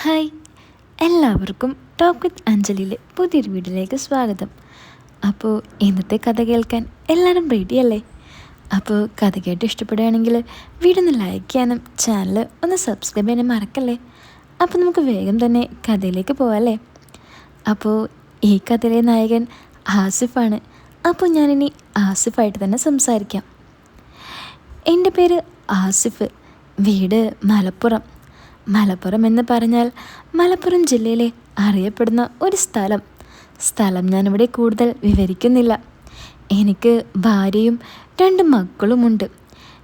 Hi, എല്ലാവർക്കും talk with അഞ്ജലിയിലെ പുതിയൊരു വീഡിയോയിലേക്ക് സ്വാഗതം. അപ്പോൾ ഇന്നത്തെ കഥ കേൾക്കാൻ എല്ലാവരും റെഡിയല്ലേ? അപ്പോൾ കഥ കേട്ട് ഇഷ്ടപ്പെടുകയാണെങ്കിൽ വീഡിയോ ഒന്ന് ലൈക്ക് ചെയ്യാനും ചാനൽ ഒന്ന് സബ്സ്ക്രൈബ് ചെയ്യാനും മറക്കല്ലേ. അപ്പോൾ നമുക്ക് വേഗം തന്നെ കഥയിലേക്ക് പോകാമല്ലേ? അപ്പോൾ ഈ കഥയിലെ നായകൻ ആസിഫാണ്. അപ്പോൾ ഞാനിനി ആസിഫായിട്ട് തന്നെ സംസാരിക്കാം. എൻ്റെ പേര് ആസിഫ്, വീട് മലപ്പുറം. മലപ്പുറം എന്ന് പറഞ്ഞാൽ മലപ്പുറം ജില്ലയിലെ അറിയപ്പെടുന്ന ഒരു സ്ഥലം ഞാനിവിടെ കൂടുതൽ വിവരിക്കുന്നില്ല. എനിക്ക് ഭാര്യയും 2 മക്കളുമുണ്ട്.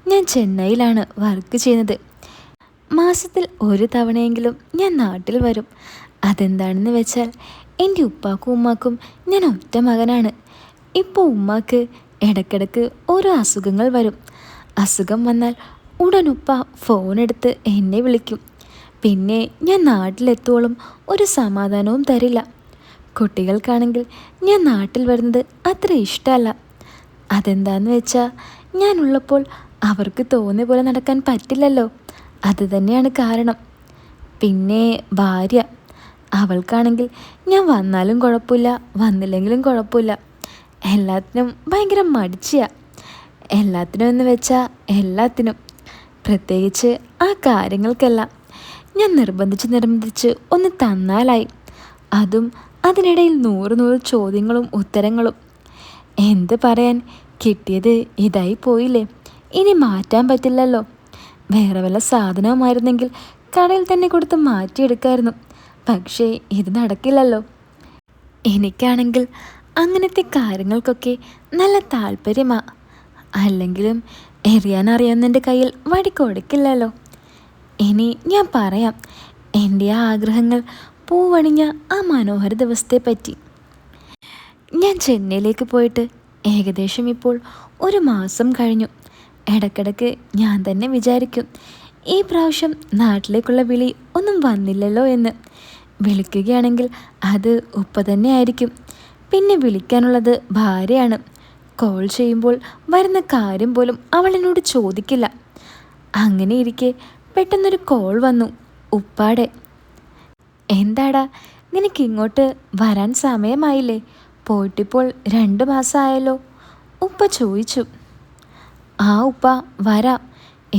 ഞാൻ ചെന്നൈയിലാണ് വർക്ക് ചെയ്യുന്നത്. മാസത്തിൽ ഒരു തവണയെങ്കിലും ഞാൻ നാട്ടിൽ വരും. അതെന്താണെന്ന് വെച്ചാൽ എൻ്റെ ഉപ്പാക്കും ഉമ്മാക്കും ഞാൻ ഒറ്റ മകനാണ്. ഇപ്പോൾ ഉമ്മാക്ക് ഇടയ്ക്കിടയ്ക്ക് ഓരോ അസുഖങ്ങൾ വരും. അസുഖം വന്നാൽ ഉടൻ ഉപ്പ ഫോണെടുത്ത് എന്നെ വിളിക്കും. പിന്നെ ഞാൻ നാട്ടിലെത്തോളം ഒരു സമാധാനവും തരില്ല. കുട്ടികൾക്കാണെങ്കിൽ ഞാൻ നാട്ടിൽ വരുന്നത് അത്ര ഇഷ്ടമല്ല. അതെന്താന്ന് വെച്ചാൽ ഞാനുള്ളപ്പോൾ അവർക്ക് തോന്നിയ പോലെ നടക്കാൻ പറ്റില്ലല്ലോ. അത് തന്നെയാണ് കാരണം. പിന്നെ ഭാര്യ, അവൾക്കാണെങ്കിൽ ഞാൻ വന്നാലും കുഴപ്പമില്ല, വന്നില്ലെങ്കിലും കുഴപ്പമില്ല. എല്ലാത്തിനും ഭയങ്കര മടിച്ചിയാണ്. എല്ലാത്തിനും എന്ന് വെച്ചാൽ എല്ലാത്തിനും, പ്രത്യേകിച്ച് ആ കാര്യങ്ങൾക്കെല്ലാം ഞാൻ നിർബന്ധിച്ച് ഒന്ന് തന്നാലായി. അതും അതിനിടയിൽ 100 ചോദ്യങ്ങളും ഉത്തരങ്ങളും. എന്ത് പറയാൻ, കിട്ടിയത് ഇതായി പോയില്ലേ. ഇനി മാറ്റാൻ പറ്റില്ലല്ലോ. വേറെ വല്ല സാധനവുമായിരുന്നെങ്കിൽ കടയിൽ തന്നെ കൊടുത്ത് മാറ്റിയെടുക്കായിരുന്നു. പക്ഷേ ഇത് നടക്കില്ലല്ലോ. എനിക്കാണെങ്കിൽ അങ്ങനത്തെ കാര്യങ്ങൾക്കൊക്കെ നല്ല താല്പര്യമാണ്. അല്ലെങ്കിലും എറിയാനറിയാവുന്നതിൻ്റെ കയ്യിൽ വടി കൊടുക്കില്ലല്ലോ. ഇനി ഞാൻ പറയാം എൻ്റെ ആ ആഗ്രഹങ്ങൾ പൂവണിഞ്ഞ ആ മനോഹര ദിവസത്തെപ്പറ്റി. ഞാൻ ചെന്നൈയിലേക്ക് പോയിട്ട് ഏകദേശം ഇപ്പോൾ 1 മാസം കഴിഞ്ഞു. ഇടയ്ക്കിടയ്ക്ക് ഞാൻ തന്നെ വിചാരിക്കും, ഈ പ്രാവശ്യം നാട്ടിലേക്കുള്ള വിളി ഒന്നും വന്നില്ലല്ലോ എന്ന്. വിളിക്കുകയാണെങ്കിൽ അത് ഉപ്പ തന്നെ ആയിരിക്കും. പിന്നെ വിളിക്കാനുള്ളത് ഭാര്യയാണ്. കോൾ ചെയ്യുമ്പോൾ വരുന്ന കാര്യം പോലും അവൾ എന്നോട് ചോദിക്കില്ല. അങ്ങനെ ഇരിക്കെ പെട്ടെന്നൊരു കോൾ വന്നു, ഉപ്പാടെ. എന്താടാ, നിനക്ക് ഇങ്ങോട്ട് വരാൻ സമയമായില്ലേ? പോയിട്ടിപ്പോൾ 2 മാസമായല്ലോ, ഉപ്പ ചോദിച്ചു. ആ ഉപ്പ, വരാം.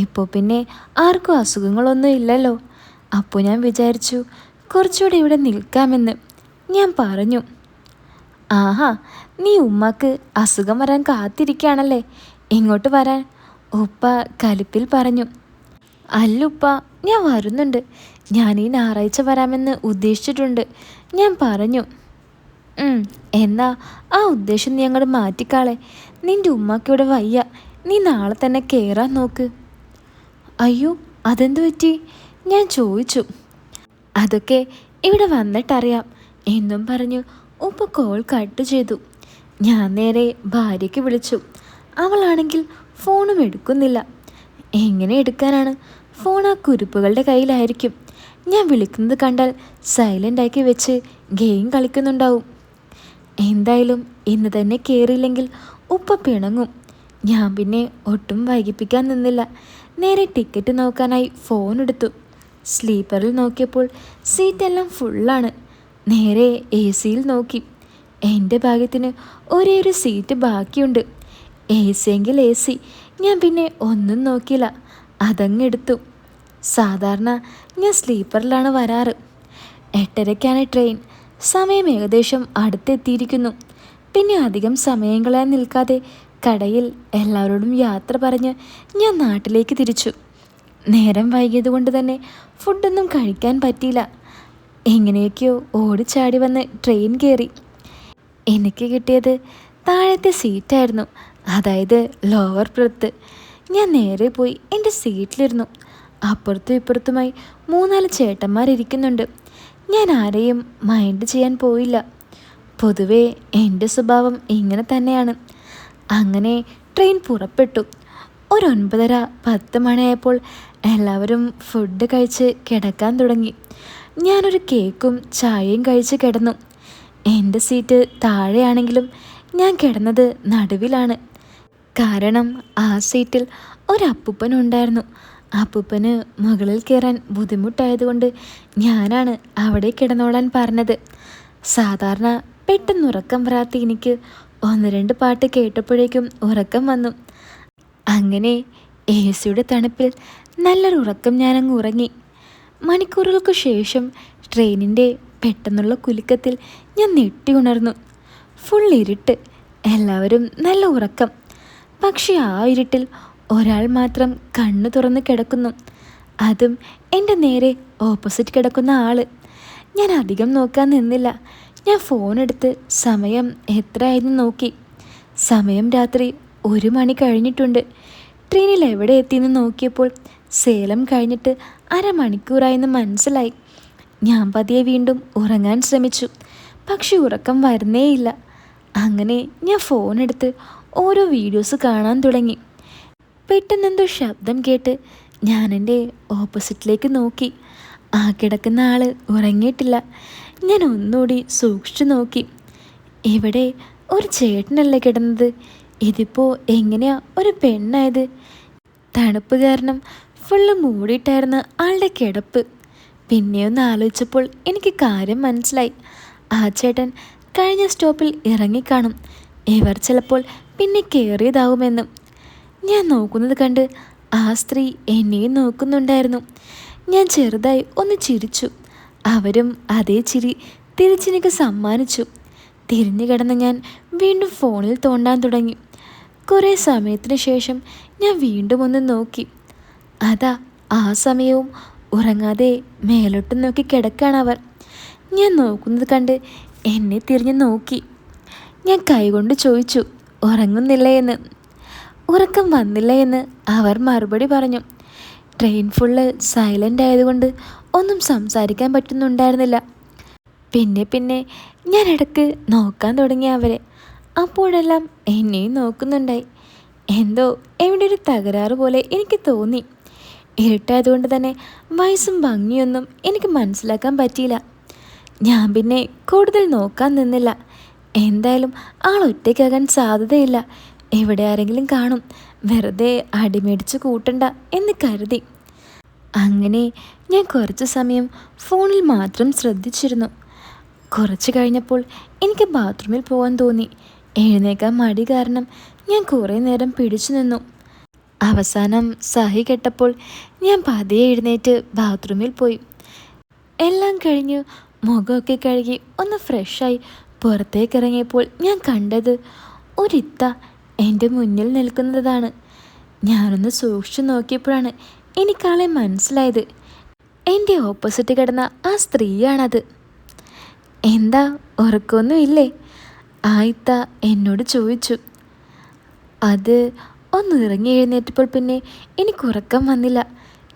ഇപ്പോൾ പിന്നെ ആർക്കും അസുഖങ്ങളൊന്നും ഇല്ലല്ലോ. അപ്പോൾ ഞാൻ വിചാരിച്ചു കുറച്ചുകൂടെ ഇവിടെ നിൽക്കാമെന്ന് ഞാൻ പറഞ്ഞു. ആഹാ, നീ ഉമ്മക്ക് അസുഖം വരാൻ കാത്തിരിക്കുകയാണല്ലേ, ഇങ്ങോട്ട് വരാൻ, ഉപ്പ കലിപ്പിൽ പറഞ്ഞു. അല്ലുപ്പ, ഞാൻ വരുന്നുണ്ട്. ഞാൻ ഈ ഞായറാഴ്ച വരാമെന്ന് ഉദ്ദേശിച്ചിട്ടുണ്ട്, ഞാൻ പറഞ്ഞു. എന്നാ ആ ഉദ്ദേശം നീ അങ്ങോട്ട് മാറ്റിക്കാളെ. നിൻ്റെ ഉമ്മക്കിവിടെ വയ്യ, നീ നാളെ തന്നെ കയറാൻ നോക്ക്. അയ്യോ, അതെന്തു പറ്റി? ഞാൻ ചോദിച്ചു. അതൊക്കെ ഇവിടെ വന്നിട്ടറിയാം എന്നും പറഞ്ഞു ഉപ്പ കോൾ കട്ട് ചെയ്തു. ഞാൻ നേരെ ഭാര്യയ്ക്ക് വിളിച്ചു. അവളാണെങ്കിൽ ഫോണും എടുക്കുന്നില്ല. എങ്ങനെ എടുക്കാനാണ്? ഫോൺ ആ കുരുപ്പുകളുടെ കയ്യിലായിരിക്കും. ഞാൻ വിളിക്കുന്നത് കണ്ടാൽ സൈലൻ്റാക്കി വെച്ച് ഗെയിം കളിക്കുന്നുണ്ടാവും. എന്തായാലും ഇന്ന് തന്നെ കയറിയില്ലെങ്കിൽ ഉപ്പ പിണങ്ങും. ഞാൻ പിന്നെ ഒട്ടും വൈകിപ്പിക്കാൻ നിന്നില്ല. നേരെ ടിക്കറ്റ് നോക്കാനായി ഫോൺ എടുത്തു. സ്ലീപ്പറിൽ നോക്കിയപ്പോൾ സീറ്റെല്ലാം ഫുള്ളാണ്. നേരെ AC നോക്കി. എൻ്റെ ഭാഗ്യത്തിന് ഒരേ ഒരു സീറ്റ് ബാക്കിയുണ്ട്. AC എങ്കിൽ AC. ഞാൻ പിന്നെ ഒന്നും നോക്കിയില്ല, അതങ്ങെടുത്തു. സാധാരണ ഞാൻ സ്ലീപ്പറിലാണ് വരാറ്. 8:30-ക്കാണ് ട്രെയിൻ. സമയം ഏകദേശം അടുത്തെത്തിയിരിക്കുന്നു. പിന്നെ അധികം സമയം കളയാൻ നിൽക്കാതെ കടയിൽ എല്ലാവരോടും യാത്ര പറഞ്ഞ് ഞാൻ നാട്ടിലേക്ക് തിരിച്ചു. നേരം വൈകിയത് കൊണ്ട് തന്നെ ഫുഡൊന്നും കഴിക്കാൻ പറ്റിയില്ല. എങ്ങനെയൊക്കെയോ ഓടിച്ചാടി വന്ന് ട്രെയിൻ കയറി. എനിക്ക് കിട്ടിയത് താഴത്തെ സീറ്റായിരുന്നു, അതായത് ലോവർ ബെർത്ത്. ഞാൻ നേരെ പോയി എൻ്റെ സീറ്റിലിരുന്നു. അപ്പുറത്തും ഇപ്പുറത്തുമായി 3-4 ചേട്ടന്മാരിയ്ക്കുന്നുണ്ട്. ഞാൻ ആരെയും മൈൻഡ് ചെയ്യാൻ പോയില്ല. പൊതുവേ എൻ്റെ സ്വഭാവം ഇങ്ങനെ തന്നെയാണ്. അങ്ങനെ ട്രെയിൻ പുറപ്പെട്ടു. ഒരു 9:30-10 മണിയായപ്പോൾ എല്ലാവരും ഫുഡ് കഴിച്ച് കിടക്കാൻ തുടങ്ങി. ഞാനൊരു കേക്കും ചായയും കഴിച്ച് കിടന്നു. എൻ്റെ സീറ്റ് താഴെയാണെങ്കിലും ഞാൻ കിടന്നത് നടുവിലാണ്. കാരണം ആ സീറ്റിൽ ഒരപ്പൂപ്പനുണ്ടായിരുന്നു. അപ്പൂപ്പന് മുകളിൽ കയറാൻ ബുദ്ധിമുട്ടായതുകൊണ്ട് ഞാനാണ് അവിടെ കിടന്നോളാൻ പറഞ്ഞത്. സാധാരണ പെട്ടെന്ന് ഉറക്കം വരാത്ത എനിക്ക് 1-2 പാട്ട് കേട്ടപ്പോഴേക്കും ഉറക്കം വന്നു. അങ്ങനെ AC-യുടെ തണുപ്പിൽ നല്ലൊരു ഉറക്കം ഞാനങ്ങ് ഉറങ്ങി. മണിക്കൂറുകൾക്ക് ശേഷം ട്രെയിനിൻ്റെ പെട്ടെന്നുള്ള കുലുക്കത്തിൽ ഞാൻ ഞെട്ടി ഉണർന്നു. ഫുൾ ഇരുട്ട്, എല്ലാവരും നല്ല ഉറക്കം. പക്ഷേ ആ ഇരുട്ടിൽ ഒരാൾ മാത്രം കണ്ണു തുറന്ന് കിടക്കുന്നു. അതും എൻ്റെ നേരെ ഓപ്പോസിറ്റ് കിടക്കുന്ന ആള്. ഞാൻ അധികം നോക്കാൻ നിന്നില്ല. ഞാൻ ഫോണെടുത്ത് സമയം എത്രയായിരുന്നു നോക്കി. സമയം രാത്രി 1 മണി കഴിഞ്ഞിട്ടുണ്ട്. ട്രെയിനിൽ എവിടെ എത്തിയെന്ന് നോക്കിയപ്പോൾ സേലം കഴിഞ്ഞിട്ട് അരമണിക്കൂറായെന്ന് മനസ്സിലായി. ഞാൻ പതിയെ വീണ്ടും ഉറങ്ങാൻ ശ്രമിച്ചു. പക്ഷെ ഉറക്കം വരുന്നേയില്ല. അങ്ങനെ ഞാൻ ഫോണെടുത്ത് ഓരോ വീഡിയോസ് കാണാൻ തുടങ്ങി. പെട്ടെന്നെന്തോ ശബ്ദം കേട്ട് ഞാൻ എൻ്റെ ഓപ്പോസിറ്റിലേക്ക് നോക്കി. ആ കിടക്കുന്ന ആൾ ഉറങ്ങിയിട്ടില്ല. ഞാൻ ഒന്നുകൂടി സൂക്ഷിച്ചു നോക്കി. ഇവിടെ ഒരു ചേട്ടനല്ലേ കിടന്നത്, ഇതിപ്പോൾ എങ്ങനെയാ ഒരു പെണ്ണായത്? തണുപ്പ് കാരണം ഫുള്ള് മൂടിയിട്ടായിരുന്ന ആളുടെ കിടപ്പ്. പിന്നെയൊന്ന് ആലോചിച്ചപ്പോൾ എനിക്ക് കാര്യം മനസ്സിലായി. ആ ചേട്ടൻ കഴിഞ്ഞ സ്റ്റോപ്പിൽ ഇറങ്ങിക്കാണും. ഇവർ ചിലപ്പോൾ പിന്നെ കയറിയതാവുമെന്നും. ഞാൻ നോക്കുന്നത് കണ്ട് ആ സ്ത്രീ എന്നെയും നോക്കുന്നുണ്ടായിരുന്നു. ഞാൻ ചെറുതായി ഒന്ന് ചിരിച്ചു. അവരും അതേ ചിരി തിരിച്ചെനിക്ക് സമ്മാനിച്ചു. തിരിഞ്ഞു കിടന്ന് ഞാൻ വീണ്ടും ഫോണിൽ തോണ്ടാൻ തുടങ്ങി. കുറേ സമയത്തിന് ശേഷം ഞാൻ വീണ്ടും ഒന്ന് നോക്കി. അതാ ആ സമയവും ഉറങ്ങാതെ മേലോട്ട് നോക്കി കിടക്കാണവർ. ഞാൻ നോക്കുന്നത് കണ്ട് എന്നെ തിരിഞ്ഞു നോക്കി. ഞാൻ കൈകൊണ്ട് ചോദിച്ചു, ഉറങ്ങുന്നില്ല എന്ന്. ഉറക്കം വന്നില്ല എന്ന് അവർ മറുപടി പറഞ്ഞു. ട്രെയിൻ ഫുള്ള് സൈലൻ്റ് ആയതുകൊണ്ട് ഒന്നും സംസാരിക്കാൻ പറ്റുന്നുണ്ടായിരുന്നില്ല. പിന്നെ ഞാൻ ഇടയ്ക്ക് നോക്കാൻ തുടങ്ങി അവരെ. അപ്പോഴെല്ലാം എന്നെയും നോക്കുന്നുണ്ടായി. എന്തോ എവിടെ ഒരു തകരാറ് പോലെ എനിക്ക് തോന്നി. ഇരുട്ടായതുകൊണ്ട് തന്നെ വയസ്സും ഭംഗിയൊന്നും എനിക്ക് മനസ്സിലാക്കാൻ പറ്റിയില്ല. ഞാൻ പിന്നെ കൂടുതൽ നോക്കാൻ നിന്നില്ല. എന്തായാലും ആൾ ഒറ്റയ്ക്കാകാൻ സാധ്യതയില്ല. എവിടെ ആരെങ്കിലും കാണും, വെറുതെ അടിമേടിച്ച് കൂട്ടണ്ട എന്ന് കരുതി. അങ്ങനെ ഞാൻ കുറച്ച് സമയം ഫോണിൽ മാത്രം ശ്രദ്ധിച്ചിരുന്നു. കുറച്ച് കഴിഞ്ഞപ്പോൾ എനിക്ക് ബാത്റൂമിൽ പോകാൻ തോന്നി. എഴുന്നേക്കാൻ മടി കാരണം ഞാൻ കുറേ നേരം പിടിച്ചു നിന്നു. അവസാനം സഹി കെട്ടപ്പോൾ ഞാൻ പതിയെ എഴുന്നേറ്റ് ബാത്റൂമിൽ പോയി. എല്ലാം കഴിഞ്ഞ് മുഖമൊക്കെ കഴുകി ഒന്ന് ഫ്രഷായി പുറത്തേക്ക് ഇറങ്ങിയപ്പോൾ ഞാൻ കണ്ടത് ഒരിത്ത എൻ്റെ മുന്നിൽ നിൽക്കുന്നതാണ്. ഞാനൊന്ന് സൂക്ഷിച്ചു നോക്കിയപ്പോഴാണ് എനിക്കാളെ മനസ്സിലായത്. എൻ്റെ ഓപ്പോസിറ്റ് കിടന്ന ആ സ്ത്രീയാണത്. എന്താ, ഉറക്കമൊന്നും ഇല്ലേ? ആ ഇത്ത എന്നോട് ചോദിച്ചു. അത് ഒന്ന് ഇറങ്ങി എഴുന്നേറ്റപ്പോൾ പിന്നെ എനിക്ക് ഉറക്കം വന്നില്ല.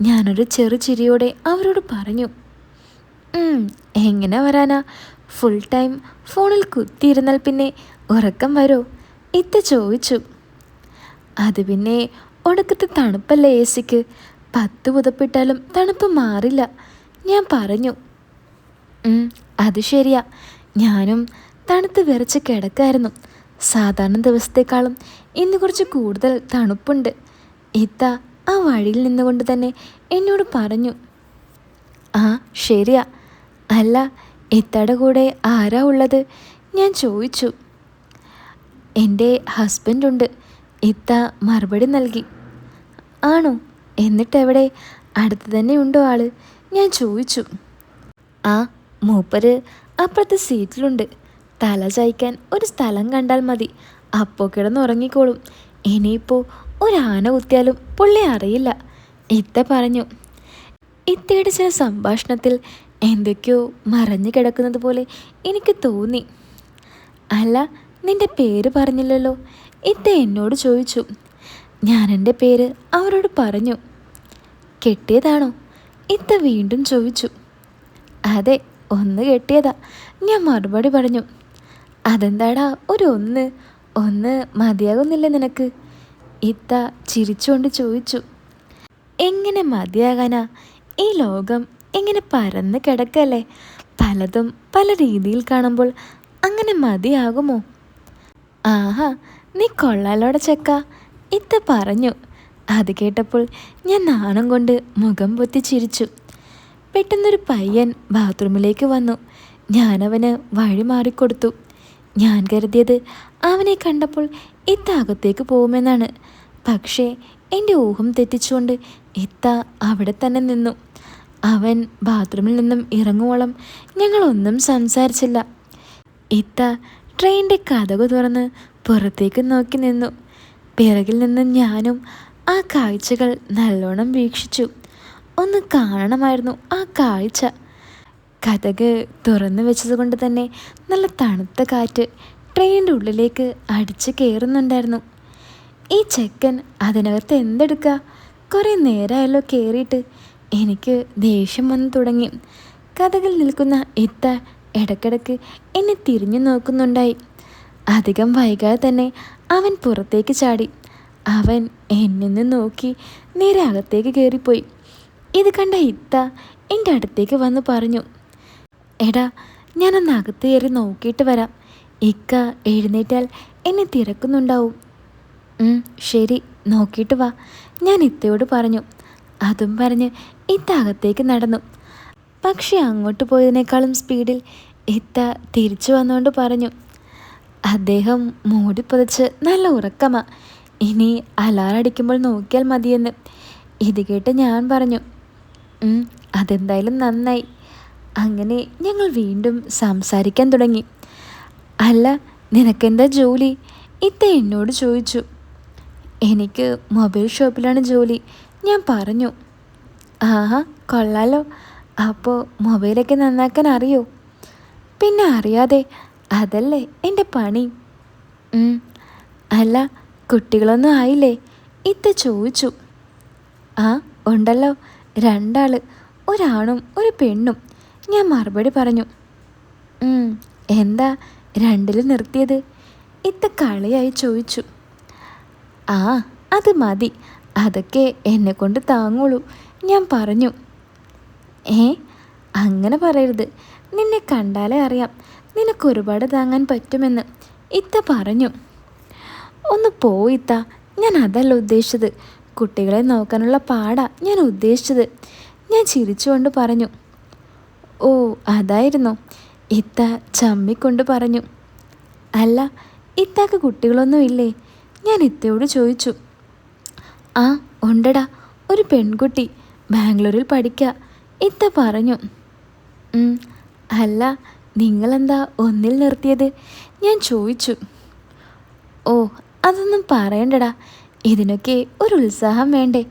ഞാനൊരു ചെറു ചിരിയോടെ അവരോട് പറഞ്ഞു, എങ്ങനെ വരാനാ? ഫുൾ ടൈം ഫോണിൽ കുത്തിയിരുന്നാൽ പിന്നെ ഉറക്കം വരുമോ? ഇത്ത ചോദിച്ചു. അത് പിന്നെ ഒടുക്കത്തെ തണുപ്പല്ലേ AC-ക്ക്, 10 പുതപ്പിട്ടാലും തണുപ്പ് മാറില്ല, ഞാൻ പറഞ്ഞു. അത് ശരിയാ, ഞാനും തണുത്ത് വിറച്ച് കിടക്കായിരുന്നു. സാധാരണ ദിവസത്തെക്കാളും ഇന്ന് കുറച്ച് കൂടുതൽ തണുപ്പുണ്ട്, ഇത്ത ആ വഴിയിൽ നിന്നുകൊണ്ട് തന്നെ എന്നോട് പറഞ്ഞു. ആ ശരിയാ. അല്ല, ഇത്തയുടെ കൂടെ ആരാ ഉള്ളത്? ഞാൻ ചോദിച്ചു. എൻ്റെ ഹസ്ബൻഡുണ്ട്, ഇത്ത മറുപടി നൽകി. ആണോ? എന്നിട്ടെവിടെ? അടുത്ത് തന്നെ ഉണ്ടോ ആള്? ഞാൻ ചോദിച്ചു. ആ, മൂപ്പര് അപ്പുറത്തെ സീറ്റിലുണ്ട്. തല ചായ്ക്കാൻ ഒരു സ്ഥലം കണ്ടാൽ മതി, അപ്പോൾ കിടന്നുറങ്ങിക്കോളും. ഇനിയിപ്പോൾ ഒരാന കുത്തിയാലും പുള്ളി അറിയില്ല, ഇത്ത പറഞ്ഞു. ഇത്തയുടെ ചില സംഭാഷണത്തിൽ എന്തൊക്കെയോ മറഞ്ഞു കിടക്കുന്നത് പോലെ എനിക്ക് തോന്നി. അല്ല, നിൻ്റെ പേര് പറഞ്ഞില്ലല്ലോ, ഇത്ത എന്നോട് ചോദിച്ചു. ഞാൻ എൻ്റെ പേര് അവരോട് പറഞ്ഞു. കെട്ടിയതാണോ? ഇത്ത വീണ്ടും ചോദിച്ചു. അതെ, ഒന്ന് കെട്ടിയതാ, ഞാൻ മറുപടി പറഞ്ഞു. അതെന്താടാ ഒരു ഒന്ന് മതിയാകുന്നില്ല നിനക്ക്? ഇത്ത ചിരിച്ചുകൊണ്ട് ചോദിച്ചു. എങ്ങനെ മതിയാകാനാ? ഈ ലോകം ഇങ്ങനെ പരന്ന് കിടക്കല്ലേ, പലതും പല രീതിയിൽ കാണുമ്പോൾ അങ്ങനെ മതിയാകുമോ? ആഹാ, നീ കൊള്ളാലോടെ ചെക്ക, ഇത്ത പറഞ്ഞു. അത് കേട്ടപ്പോൾ ഞാൻ നാണം കൊണ്ട് മുഖം പൊത്തി ചിരിച്ചു. പെട്ടെന്നൊരു പയ്യൻ ബാത്റൂമിലേക്ക് വന്നു. ഞാനവന് വഴി മാറിക്കൊടുത്തു. ഞാൻ കരുതിയത് അവനെ കണ്ടപ്പോൾ ഇത്ത അകത്തേക്ക് പോകുമെന്നാണ്. പക്ഷേ എൻ്റെ ഊഹം തെറ്റിച്ചുകൊണ്ട് ഇത്ത അവിടെ തന്നെ നിന്നു. അവൻ ബാത്റൂമിൽ നിന്നും ഇറങ്ങുവോളം ഞങ്ങളൊന്നും സംസാരിച്ചില്ല. ഇത്ത ട്രെയിനിൻ്റെ കതകു തുറന്ന് പുറത്തേക്ക് നോക്കി നിന്നു. പിറകിൽ നിന്നും ഞാനും ആ കാഴ്ചകൾ നല്ലോണം വീക്ഷിച്ചു. ഒന്ന് കാണണമായിരുന്നു ആ കാഴ്ച. കതക് തുറന്നു വെച്ചതുകൊണ്ട് തന്നെ നല്ല തണുത്ത കാറ്റ് ട്രെയിനിൻ്റെ ഉള്ളിലേക്ക് അടിച്ച് കയറുന്നുണ്ടായിരുന്നു. ഈ ചെക്കൻ അതിനകത്ത് എന്തെടുക്കുക? കുറേ നേരമായല്ലോ കയറിയിട്ട്. എനിക്ക് ദേഷ്യം വന്നു തുടങ്ങി. കതകിൽ നിൽക്കുന്ന ഇത്ത ഇടയ്ക്കിടയ്ക്ക് എന്നെ തിരിഞ്ഞു നോക്കുന്നുണ്ടായി. അധികം വൈകാതെ തന്നെ അവൻ പുറത്തേക്ക് ചാടി. അവൻ എന്നെ നോക്കി നേരെ അകത്തേക്ക് കയറിപ്പോയി. ഇത് കണ്ട ഇത്ത എൻ്റെ അടുത്തേക്ക് വന്ന് പറഞ്ഞു, എടാ ഞാനൊന്ന് അകത്ത് കയറി നോക്കിയിട്ട് വരാം. ഇക്ക എഴുന്നേറ്റാൽ എന്നെ തിരക്കുന്നുണ്ടാവും. ശരി, നോക്കിയിട്ട് വാ, ഞാൻ ഇത്തയോട് പറഞ്ഞു. അതും പറഞ്ഞ് ഇത്ത അകത്തേക്ക് നടന്നു. പക്ഷെ അങ്ങോട്ട് പോയതിനേക്കാളും സ്പീഡിൽ ഇത്ത തിരിച്ചു വന്നുകൊണ്ട് പറഞ്ഞു, അദ്ദേഹം മൂടി പുതച്ച് നല്ല ഉറക്കമാ, ഇനി അലാറം അടിക്കുമ്പോൾ നോക്കിയാൽ മതിയെന്ന്. ഇത് കേട്ട് ഞാൻ പറഞ്ഞു, അതെന്തായാലും നന്നായി. അങ്ങനെ ഞങ്ങൾ വീണ്ടും സംസാരിക്കാൻ തുടങ്ങി. അല്ല, നിനക്കെന്താ ജോലി? ഇത്ത എന്നോട് ചോദിച്ചു. എനിക്ക് മൊബൈൽ ഷോപ്പിലാണ് ജോലി, ഞാൻ പറഞ്ഞു. ആഹാ, കൊള്ളാലോ. അപ്പോൾ മൊബൈലൊക്കെ നന്നാക്കാൻ അറിയോ? പിന്നെ അറിയാതെ, അതല്ലേ എൻ്റെ പണി. അല്ല, കുട്ടികളൊന്നും ആയില്ലേ? ഇത്ത ചോദിച്ചു. ആ ഉണ്ടല്ലോ, 2 ആൾ, ഒരാണും ഒരു പെണ്ണും, ഞാൻ മറുപടി പറഞ്ഞു. എന്താ 2ൽ നിർത്തിയത്? ഇത്ത കളിയായി ചോദിച്ചു. ആ അത് മതി, അതൊക്കെ എന്നെക്കൊണ്ട് താങ്ങുള്ളൂ, ഞാൻ പറഞ്ഞു. അങ്ങനെ പറയരുത്, നിന്നെ കണ്ടാലേ അറിയാം നിനക്ക് ഒരുപാട് താങ്ങാൻ പറ്റുമെന്ന്, ഇത്ത പറഞ്ഞു. ഒന്ന് പോയിത്ത, ഞാൻ അതല്ല ഉദ്ദേശിച്ചത്, കുട്ടികളെ നോക്കാനുള്ള പാടാ ഞാൻ ഉദ്ദേശിച്ചത്, ഞാൻ ചിരിച്ചുകൊണ്ട് പറഞ്ഞു. ഓ അതായിരുന്നോ? ഇത്ത ചമ്മിക്കൊണ്ട് പറഞ്ഞു. അല്ല, ഇത്താക്ക് കുട്ടികളൊന്നും ഇല്ലേ? ഞാൻ ഇത്തയോട് ചോദിച്ചു. ആ ഉണ്ടടാ, ഒരു പെൺകുട്ടി, ബാംഗ്ലൂരിൽ പഠിക്കുക, ഇത്ത പറഞ്ഞു. അല്ല, നിങ്ങളെന്താ 1ൽ നിർത്തിയത്? ഞാൻ ചോദിച്ചു. ഓ അതൊന്നും പറയണ്ടടാ, ഇതിനൊക്കെ ഒരു ഉത്സാഹം വേണ്ടേ?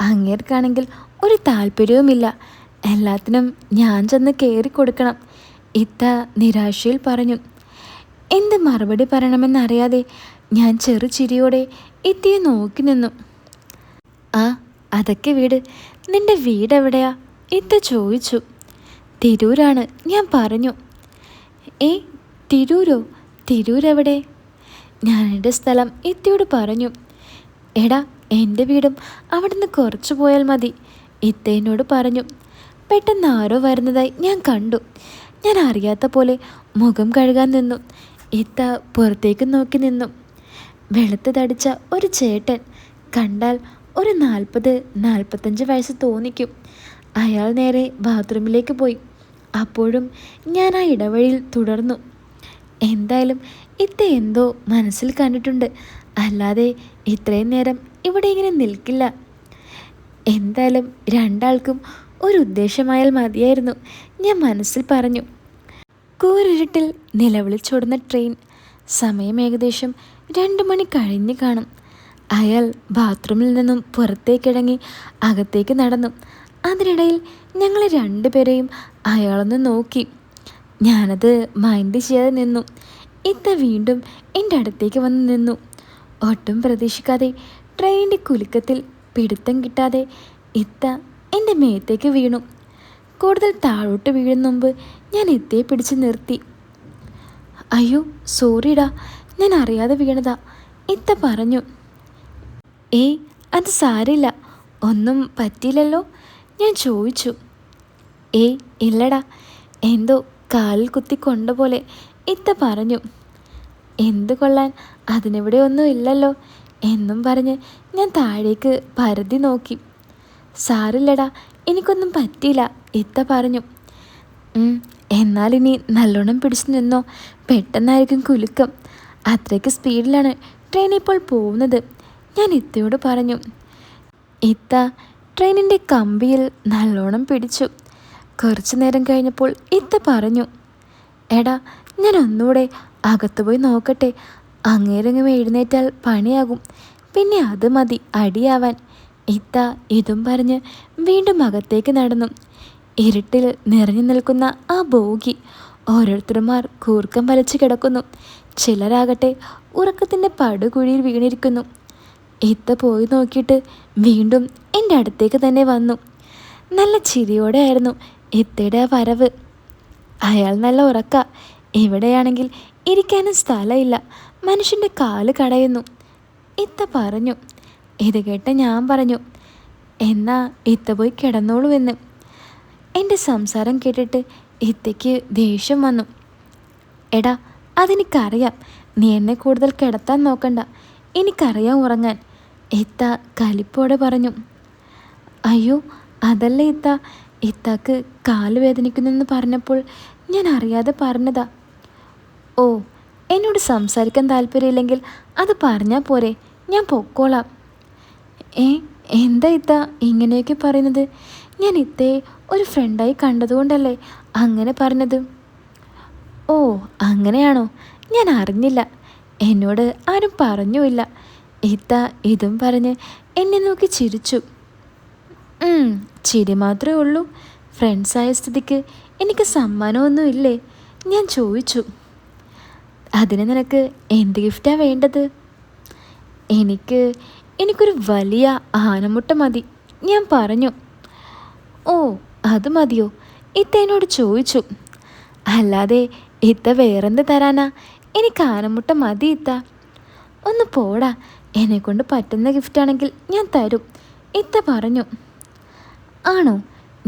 അങ്ങേർക്കാണെങ്കിൽ ഒരു താല്പര്യവുമില്ല, എല്ലാത്തിനും ഞാൻ ചെന്ന് കയറി കൊടുക്കണം, ഇത്ത നിരാശയിൽ പറഞ്ഞു. എന്ത് മറുപടി പറയണമെന്നറിയാതെ ഞാൻ ചെറുചിരിയോടെ ഇത്തയെ നോക്കി നിന്നു. ആ അതൊക്കെ വീട്, നിന്റെ വീടെവിടെയാ? ഇത്ത ചോദിച്ചു. തിരൂരാണ്, ഞാൻ പറഞ്ഞു. തിരൂരോ? തിരൂരെവിടെ? ഞാൻ എൻ്റെ സ്ഥലം ഇത്തയോട് പറഞ്ഞു. എടാ, എൻ്റെ വീടും അവിടുന്ന് കുറച്ച് പോയാൽ മതി, ഇത്ത എന്നോട് പറഞ്ഞു. പെട്ടെന്ന് ആരോ വരുന്നതായി ഞാൻ കണ്ടു. ഞാൻ അറിയാത്ത പോലെ മുഖം കഴുകാൻ നിന്നു. ഇത്ത പുറത്തേക്ക് നോക്കി നിന്നു. വെളുത്ത് തടിച്ച ഒരു ചേട്ടൻ, കണ്ടാൽ ഒരു 40-45 വയസ്സ് തോന്നിക്കും. അയാൾ നേരെ ബാത്റൂമിലേക്ക് പോയി. അപ്പോഴും ഞാൻ ആ ഇടവഴിയിൽ തുടർന്നു. എന്തായാലും ഇത്ത എന്തോ മനസ്സിൽ കണ്ടിട്ടുണ്ട്, അല്ലാതെ ഇത്രയും നേരം ഇവിടെ ഇങ്ങനെ നിൽക്കില്ല. എന്തായാലും 2 ആൾക്കും ഒരു ഉദ്ദേശമായാൽ മതിയായിരുന്നു, ഞാൻ മനസ്സിൽ പറഞ്ഞു. കൂരിരുട്ടിൽ നിലവിളിച്ചോടുന്ന ട്രെയിൻ. സമയം ഏകദേശം 2 മണി കഴിഞ്ഞ് കാണും. അയാൾ ബാത്റൂമിൽ നിന്നും പുറത്തേക്കിറങ്ങി അകത്തേക്ക് നടന്നു. അതിനിടയിൽ ഞങ്ങൾ 2 പേരെയും അയാളൊന്ന് നോക്കി. ഞാനത് മൈൻഡ് ചെയ്യാതെ നിന്നു. ഇത്ത വീണ്ടും എൻ്റെ അടുത്തേക്ക് വന്ന് നിന്നു. ഒട്ടും പ്രതീക്ഷിക്കാതെ ട്രെയിനിൻ്റെ കുലുക്കത്തിൽ പിടുത്തം കിട്ടാതെ ഇത്ത എൻ്റെ മേത്തേക്ക് വീണു. കൂടുതൽ താഴോട്ട് വീഴുന്ന മുമ്പ് ഞാൻ ഇത്തയെ പിടിച്ച് നിർത്തി. അയ്യോ സോറിടാ, ഞാൻ അറിയാതെ വീണതാ, ഇത്ത പറഞ്ഞു. അത് സാരില്ല, ഒന്നും പറ്റിയില്ലല്ലോ? ഞാൻ ചോദിച്ചു. ഇല്ലടാ, എന്തോ കാലിൽ കുത്തി കൊണ്ട പോലെ, ഇത്ത പറഞ്ഞു. എന്ത് കൊള്ളാൻ, അതിനിവിടെ ഒന്നും ഇല്ലല്ലോ, എന്നും പറഞ്ഞ് ഞാൻ താഴേക്ക് പരതി നോക്കി. സാരില്ലടാ, എനിക്കൊന്നും പറ്റിയില്ല, ഇത്ത പറഞ്ഞു. എന്നാലിനി നല്ലോണം പിടിച്ചു നിന്നോ, പെട്ടെന്നായിരിക്കും കുലുക്കം. അത്രയ്ക്ക് സ്പീഡിലാണ് ട്രെയിൻ ഇപ്പോൾ പോകുന്നത്, ഞാൻ ഇത്തയോട് പറഞ്ഞു. ഇത്ത ട്രെയിനിൻ്റെ കമ്പിയിൽ നല്ലോണം പിടിച്ചു. കുറച്ചു നേരം കഴിഞ്ഞപ്പോൾ ഇത്ത പറഞ്ഞു, എടാ ഞാൻ ഒന്നുകൂടെ അകത്തുപോയി നോക്കട്ടെ, അങ്ങേരങ്ങും എഴുന്നേറ്റാൽ പണിയാകും, പിന്നെ അത് മതി അടിയാവാൻ. ഇത്ത ഇതും പറഞ്ഞ് വീണ്ടും അകത്തേക്ക് നടന്നു. ഇരുട്ടിൽ നിറഞ്ഞു നിൽക്കുന്ന ആ ബോഗി ഓരോരുത്തരുമാർ കൂർക്കം വലിച്ചു കിടക്കുന്നു. ചിലരാകട്ടെ ഉറക്കത്തിൻ്റെ പടുകുഴിയിൽ വീണിരിക്കുന്നു. ഇത്ത പോയി നോക്കിയിട്ട് വീണ്ടും എൻ്റെ അടുത്തേക്ക് തന്നെ വന്നു. നല്ല ചിരിയോടെ ആയിരുന്നു ഇത്തയുടെ ആ വരവ്. അയാൾ നല്ല ഉറക്ക. ഇവിടെയാണെങ്കിൽ ഇരിക്കാനും സ്ഥലമില്ല, മനുഷ്യൻ്റെ കാല് കടയുന്നു, ഇത്ത പറഞ്ഞു. ഇത് കേട്ട ഞാൻ പറഞ്ഞു, എന്നാ ഇത്ത പോയി കിടന്നോളൂ. എൻ്റെ സംസാരം കേട്ടിട്ട് ഇത്തയ്ക്ക് ദേഷ്യം വന്നു. എടാ അതെനിക്കറിയാം, നീ എന്നെ കൂടുതൽ കിടത്താൻ നോക്കണ്ട, എനിക്കറിയാം ഉറങ്ങാൻ, ഇത്ത കലിപ്പോടെ പറഞ്ഞു. അയ്യോ അതല്ല ഇത്ത, ഇത്താക്ക് കാല് വേദനിക്കുന്നെന്ന് പറഞ്ഞപ്പോൾ ഞാൻ അറിയാതെ പറഞ്ഞതാ. ഓ, എന്നോട് സംസാരിക്കാൻ താല്പര്യമില്ലെങ്കിൽ അത് പറഞ്ഞാൽ പോരെ, ഞാൻ പൊക്കോളാം. എന്താ ഇത്ത ഇങ്ങനെയൊക്കെ പറയുന്നത്? ഞാൻ ഇത്തയെ ഒരു ഫ്രണ്ടായി കണ്ടതുകൊണ്ടല്ലേ അങ്ങനെ പറഞ്ഞത്. ഓ അങ്ങനെയാണോ, ഞാൻ അറിഞ്ഞില്ല, എന്നോട് ആരും പറഞ്ഞുമില്ല. ഇത്ത ഇതും പറഞ്ഞ് എന്നെ നോക്കി ചിരിച്ചു. ചിരി മാത്രമേ ഉള്ളൂ, ഫ്രണ്ട്സായ സ്ഥിതിക്ക് എനിക്ക് സമ്മാനമൊന്നും ഇല്ലേ, ഞാൻ ചോദിച്ചു. അതിന് നിനക്ക് എന്ത് ഗിഫ്റ്റാണ് വേണ്ടത്? എനിക്കൊരു വലിയ ആനമുട്ട മതി, ഞാൻ പറഞ്ഞു. ഓ അത് മതിയോ, ഇത്ത എന്നോട് ചോദിച്ചു. അല്ലാതെ ഇത്ത വേറെന്ത് തരാനാ, എനിക്ക് ആനമുട്ട മതി ഇത്ത. ഒന്ന് പോടാ, എന്നെക്കൊണ്ട് പറ്റുന്ന ഗിഫ്റ്റാണെങ്കിൽ ഞാൻ തരും, ഇത്ത പറഞ്ഞു. ആണോ,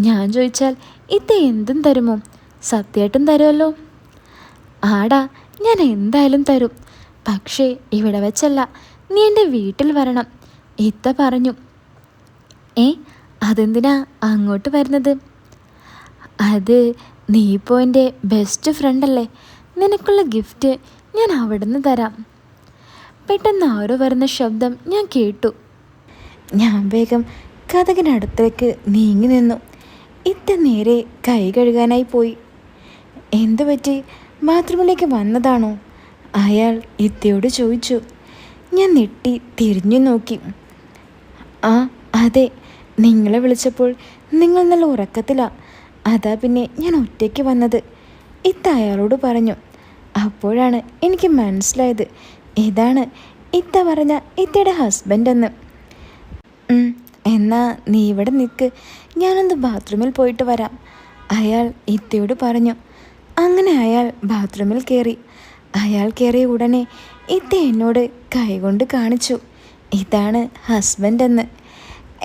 ഞാൻ ചോദിച്ചാൽ ഇത്ത എന്തും തരുമോ? സത്യമായിട്ടും തരുമല്ലോ. ആടാ, ഞാൻ എന്തായാലും തരും, പക്ഷേ ഇവിടെ വെച്ചല്ല, നീ എൻ്റെ വീട്ടിൽ വരണം, ഇത്ത പറഞ്ഞു. അതെന്തിനാ അങ്ങോട്ട് വരുന്നത്? അത് നീ ഇപ്പോൾ എൻ്റെ ബെസ്റ്റ് ഫ്രണ്ടല്ലേ, നിനക്കുള്ള ഗിഫ്റ്റ് ഞാൻ അവിടെ നിന്ന് തരാം. പെട്ടെന്ന് ആരോ വരുന്ന ശബ്ദം ഞാൻ കേട്ടു. ഞാൻ വേഗം കതകിനടുത്തേക്ക് നീങ്ങി നിന്നു. ഇത്ത നേരെ കൈ കഴുകാനായി പോയി. എന്തു പറ്റി, ബാത്റൂമിലേക്ക് വന്നതാണോ? അയാൾ ഇത്തയോട് ചോദിച്ചു. ഞാൻ ഞെട്ടി തിരിഞ്ഞു നോക്കി. ആ അതെ, നിങ്ങളെ വിളിച്ചപ്പോൾ നിങ്ങൾ നല്ല ഉറക്കത്തിലാണ്, അതാ പിന്നെ ഞാൻ ഒറ്റയ്ക്ക് വന്നത്, ഇത്ത അയാളോട് പറഞ്ഞു. അപ്പോഴാണ് എനിക്ക് മനസ്സിലായത് ഇതാണ് ഇത്ത പറഞ്ഞ ഇത്തയുടെ ഹസ്ബൻഡെന്ന്. എന്നാ നീ ഇവിടെ നിൽക്ക്, ഞാനൊന്ന് ബാത്റൂമിൽ പോയിട്ട് വരാം, അയാൾ ഇത്തയോട് പറഞ്ഞു. അങ്ങനെ അയാൾ ബാത്റൂമിൽ കയറി. അയാൾ കയറിയ ഉടനെ ഇത്ത എന്നോട് കൈകൊണ്ട് കാണിച്ചു, ഇതാണ് ഹസ്ബൻഡെന്ന്.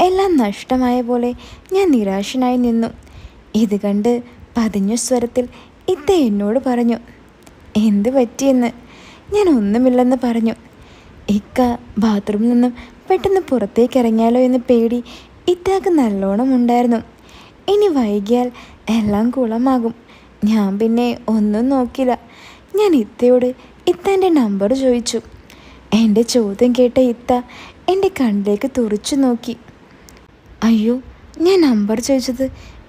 എല്ലാം നഷ്ടമായ പോലെ ഞാൻ നിരാശനായി നിന്നു. ഇത് കണ്ട് പതിഞ്ഞ സ്വരത്തിൽ ഇത്ത എന്നോട് പറഞ്ഞു. എന്ത് പറ്റിയെന്ന്. ഞാൻ ഒന്നുമില്ലെന്ന് പറഞ്ഞു. ഇക്ക ബാത്റൂമിൽ നിന്നും പെട്ടെന്ന് പുറത്തേക്ക് ഇറങ്ങിയാലോ എന്ന് പേടി ഇത്താക്ക് നല്ലോണം ഉണ്ടായിരുന്നു. ഇനി വൈകിയാൽ എല്ലാം കുളമാകും. ഞാൻ പിന്നെ ഒന്നും നോക്കില്ല. ഞാൻ ഇത്തയോട് ഇത്താൻ്റെ നമ്പർ ചോദിച്ചു. എൻ്റെ ചോദ്യം കേട്ട ഇത്ത എൻ്റെ കണ്ണിലേക്ക് തുറിച്ചു നോക്കി. അയ്യോ, ഞാൻ നമ്പർ ചോദിച്ചത്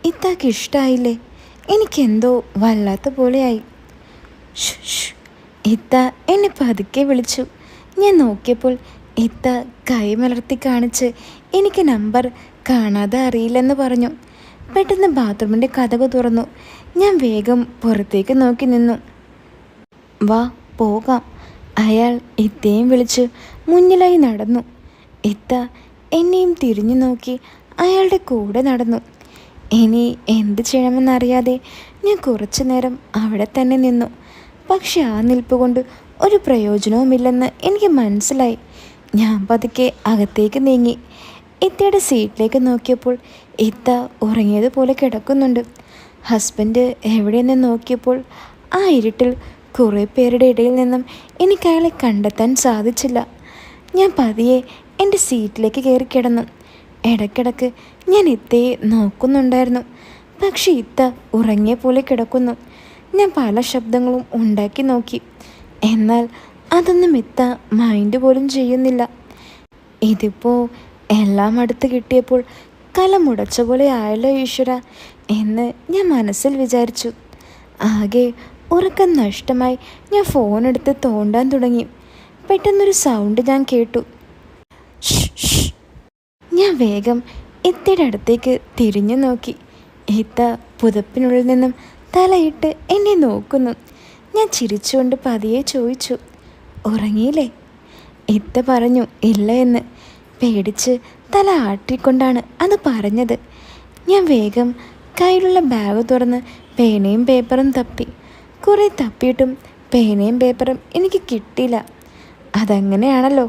ഇത്താക്ക് ഇഷ്ടമായില്ലേ? എനിക്കെന്തോ വല്ലാത്ത പോലെയായി. ഇത്ത എന്നെ പതുക്കെ വിളിച്ചു. ഞാൻ നോക്കിയപ്പോൾ ഇത്ത കൈ മലർത്തി കാണിച്ച് എനിക്ക് നമ്പർ കാണാതെ അറിയില്ലെന്ന് പറഞ്ഞു. പെട്ടെന്ന് ബാത്റൂമിൻ്റെ കതക് തുറന്നു. ഞാൻ വേഗം പുറത്തേക്ക് നോക്കി നിന്നു. വാ പോകാം, അയാൾ ഇത്തയും വിളിച്ച് മുന്നിലായി നടന്നു. ഇത്ത എന്നെയും തിരിഞ്ഞു നോക്കി അയാളുടെ കൂടെ നടന്നു. ഇനി എന്ത് ചെയ്യണമെന്നറിയാതെ ഞാൻ കുറച്ചു നേരം അവിടെ തന്നെ നിന്നു. പക്ഷെ ആ നിൽപ്പ് കൊണ്ട് ഒരു പ്രയോജനവുമില്ലെന്ന് എനിക്ക് മനസ്സിലായി. ഞാൻ പതുക്കെ അകത്തേക്ക് നീങ്ങി. ഇത്തയുടെ സീറ്റിലേക്ക് നോക്കിയപ്പോൾ ഇത്ത ഉറങ്ങിയതുപോലെ കിടക്കുന്നുണ്ട്. ഹസ്ബൻഡ് എവിടെയെന്ന് നോക്കിയപ്പോൾ ആ ഇരുട്ടിൽ കുറേ പേരുടെ ഇടയിൽ നിന്നും എനിക്ക് അയാളെ കണ്ടെത്താൻ സാധിച്ചില്ല. ഞാൻ പതിയെ എൻ്റെ സീറ്റിലേക്ക് കയറി കിടന്നു. ഇടയ്ക്കിടയ്ക്ക് ഞാൻ ഇത്തയെ നോക്കുന്നുണ്ടായിരുന്നു. പക്ഷെ ഇത്ത ഉറങ്ങിയ പോലെ കിടക്കുന്നു. ഞാൻ പല ശബ്ദങ്ങളും ഉണ്ടാക്കി നോക്കി. എന്നാൽ അതൊന്നും ഇത്ത മൈൻഡ് പോലും ചെയ്യുന്നില്ല. ഇതിപ്പോൾ എല്ലാം അടുത്ത് കിട്ടിയപ്പോൾ കലമുടച്ച പോലെ ആയല്ലോ ഈശ്വര എന്ന് ഞാൻ മനസ്സിൽ വിചാരിച്ചു. ആകെ ഉറക്കം നഷ്ടമായി ഞാൻ ഫോണെടുത്ത് തോണ്ടാൻ തുടങ്ങി. പെട്ടെന്നൊരു സൗണ്ട് ഞാൻ കേട്ടു. ഞാൻ വേഗം ഇത്തയുടെ അടുത്തേക്ക് തിരിഞ്ഞു നോക്കി. ഇത്ത പുതപ്പിനുള്ളിൽ നിന്നും തലയിട്ട് എന്നെ നോക്കുന്നു. ഞാൻ ചിരിച്ചുകൊണ്ട് പതിയെ ചോദിച്ചു, ഉറങ്ങിയില്ലേ? ഇത്ത പറഞ്ഞു ഇല്ല എന്ന്. പേടിച്ച് തല ആട്ടിക്കൊണ്ടാണ് അത് പറഞ്ഞത്. ഞാൻ വേഗം കയ്യിലുള്ള ബാഗ് തുറന്ന് പേനയും പേപ്പറും തപ്പി. കുറേ തപ്പിയിട്ടും പേനയും പേപ്പറും എനിക്ക് കിട്ടിയില്ല. അതങ്ങനെയാണല്ലോ,